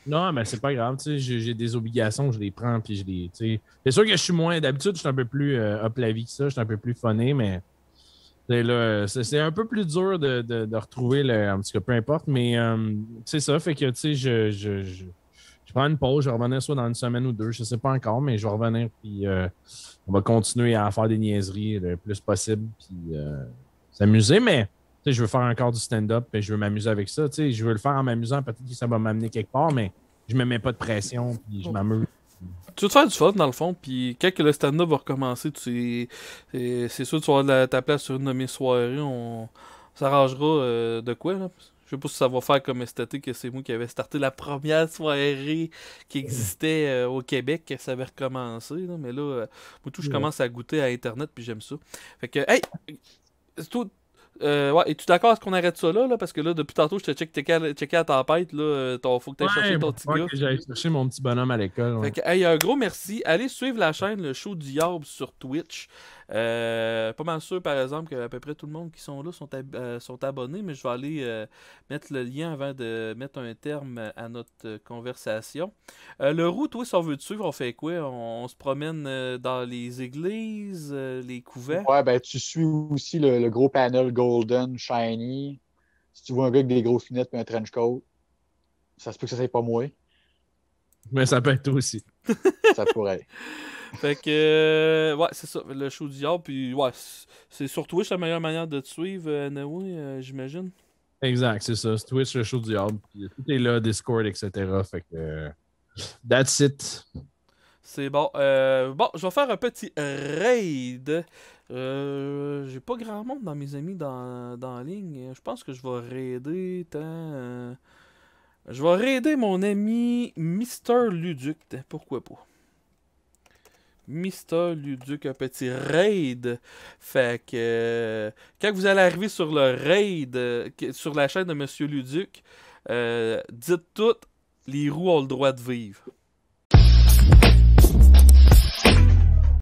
Non, mais c'est pas grave, tu sais, j'ai des obligations, je les prends, puis je les, tu sais... C'est sûr que je suis moins... D'habitude, je suis un peu plus up la vie que ça, je suis un peu plus funné, mais... Là, c'est un peu plus dur de retrouver en tout cas, peu importe, mais c'est ça, fait que, tu sais, je prends une pause, je vais revenir soit dans une semaine ou deux, je sais pas encore, mais je vais revenir, puis on va continuer à faire des niaiseries le plus possible, puis s'amuser, mais... Tu sais, je veux faire encore du stand-up et je veux m'amuser avec ça. Tu sais, je veux le faire en m'amusant. Peut-être que ça va m'amener quelque part, mais je me mets pas de pression puis je m'amuse. Tu veux te faire du fun, dans le fond, puis quand que le stand-up va recommencer, c'est sûr que tu vas avoir ta place sur une de mes soirées. On s'arrangera de quoi, là. Je sais pas si ça va faire comme cet été que c'est moi qui avais starté la première soirée qui existait au Québec, que ça avait recommencé, là. Mais là, moi tout, je commence à goûter à Internet, puis j'aime ça. Fait que, hey! C'est tout. Ouais, es-tu d'accord à ce qu'on arrête ça là? Parce que là, depuis tantôt, je te checké à ta tempête. Là, faut que tu ailles chercher ton petit gars. Que j'aille chercher mon petit bonhomme à l'école. Ouais. Fait que, hey, un gros merci. Allez suivre la chaîne Le Show du Yarb sur Twitch. Pas mal sûr, par exemple, qu'à peu près tout le monde qui sont là sont abonnés, mais je vais aller mettre le lien avant de mettre un terme à notre conversation. Le roux, toi, si on veut te suivre, on fait quoi? On se promène dans les églises, les couvents? Ouais, ben, tu suis aussi le gros panel Golden, Shiny. Si tu vois un gars avec des grosses lunettes et un trench coat, ça se peut que ça soit pas moi. Mais ça peut être toi aussi. Ça pourrait. Fait que, ouais, c'est ça, le show du Yarb. Puis, ouais, c'est sur Twitch la meilleure manière de te suivre, Naoui, j'imagine. Exact, c'est ça. C'est Twitch, le show du Hub. Tout est là, Discord, etc. Fait que, that's it. C'est bon. Bon, je vais faire un petit raid. J'ai pas grand monde dans mes amis dans la ligne. Je pense que je vais raider je vais raider mon ami Mister Luduc. Pourquoi pas? Mister Luduc, un petit raid. Fait que quand vous allez arriver sur le raid, sur la chaîne de Monsieur Luduc, dites toutes, les roues ont le droit de vivre.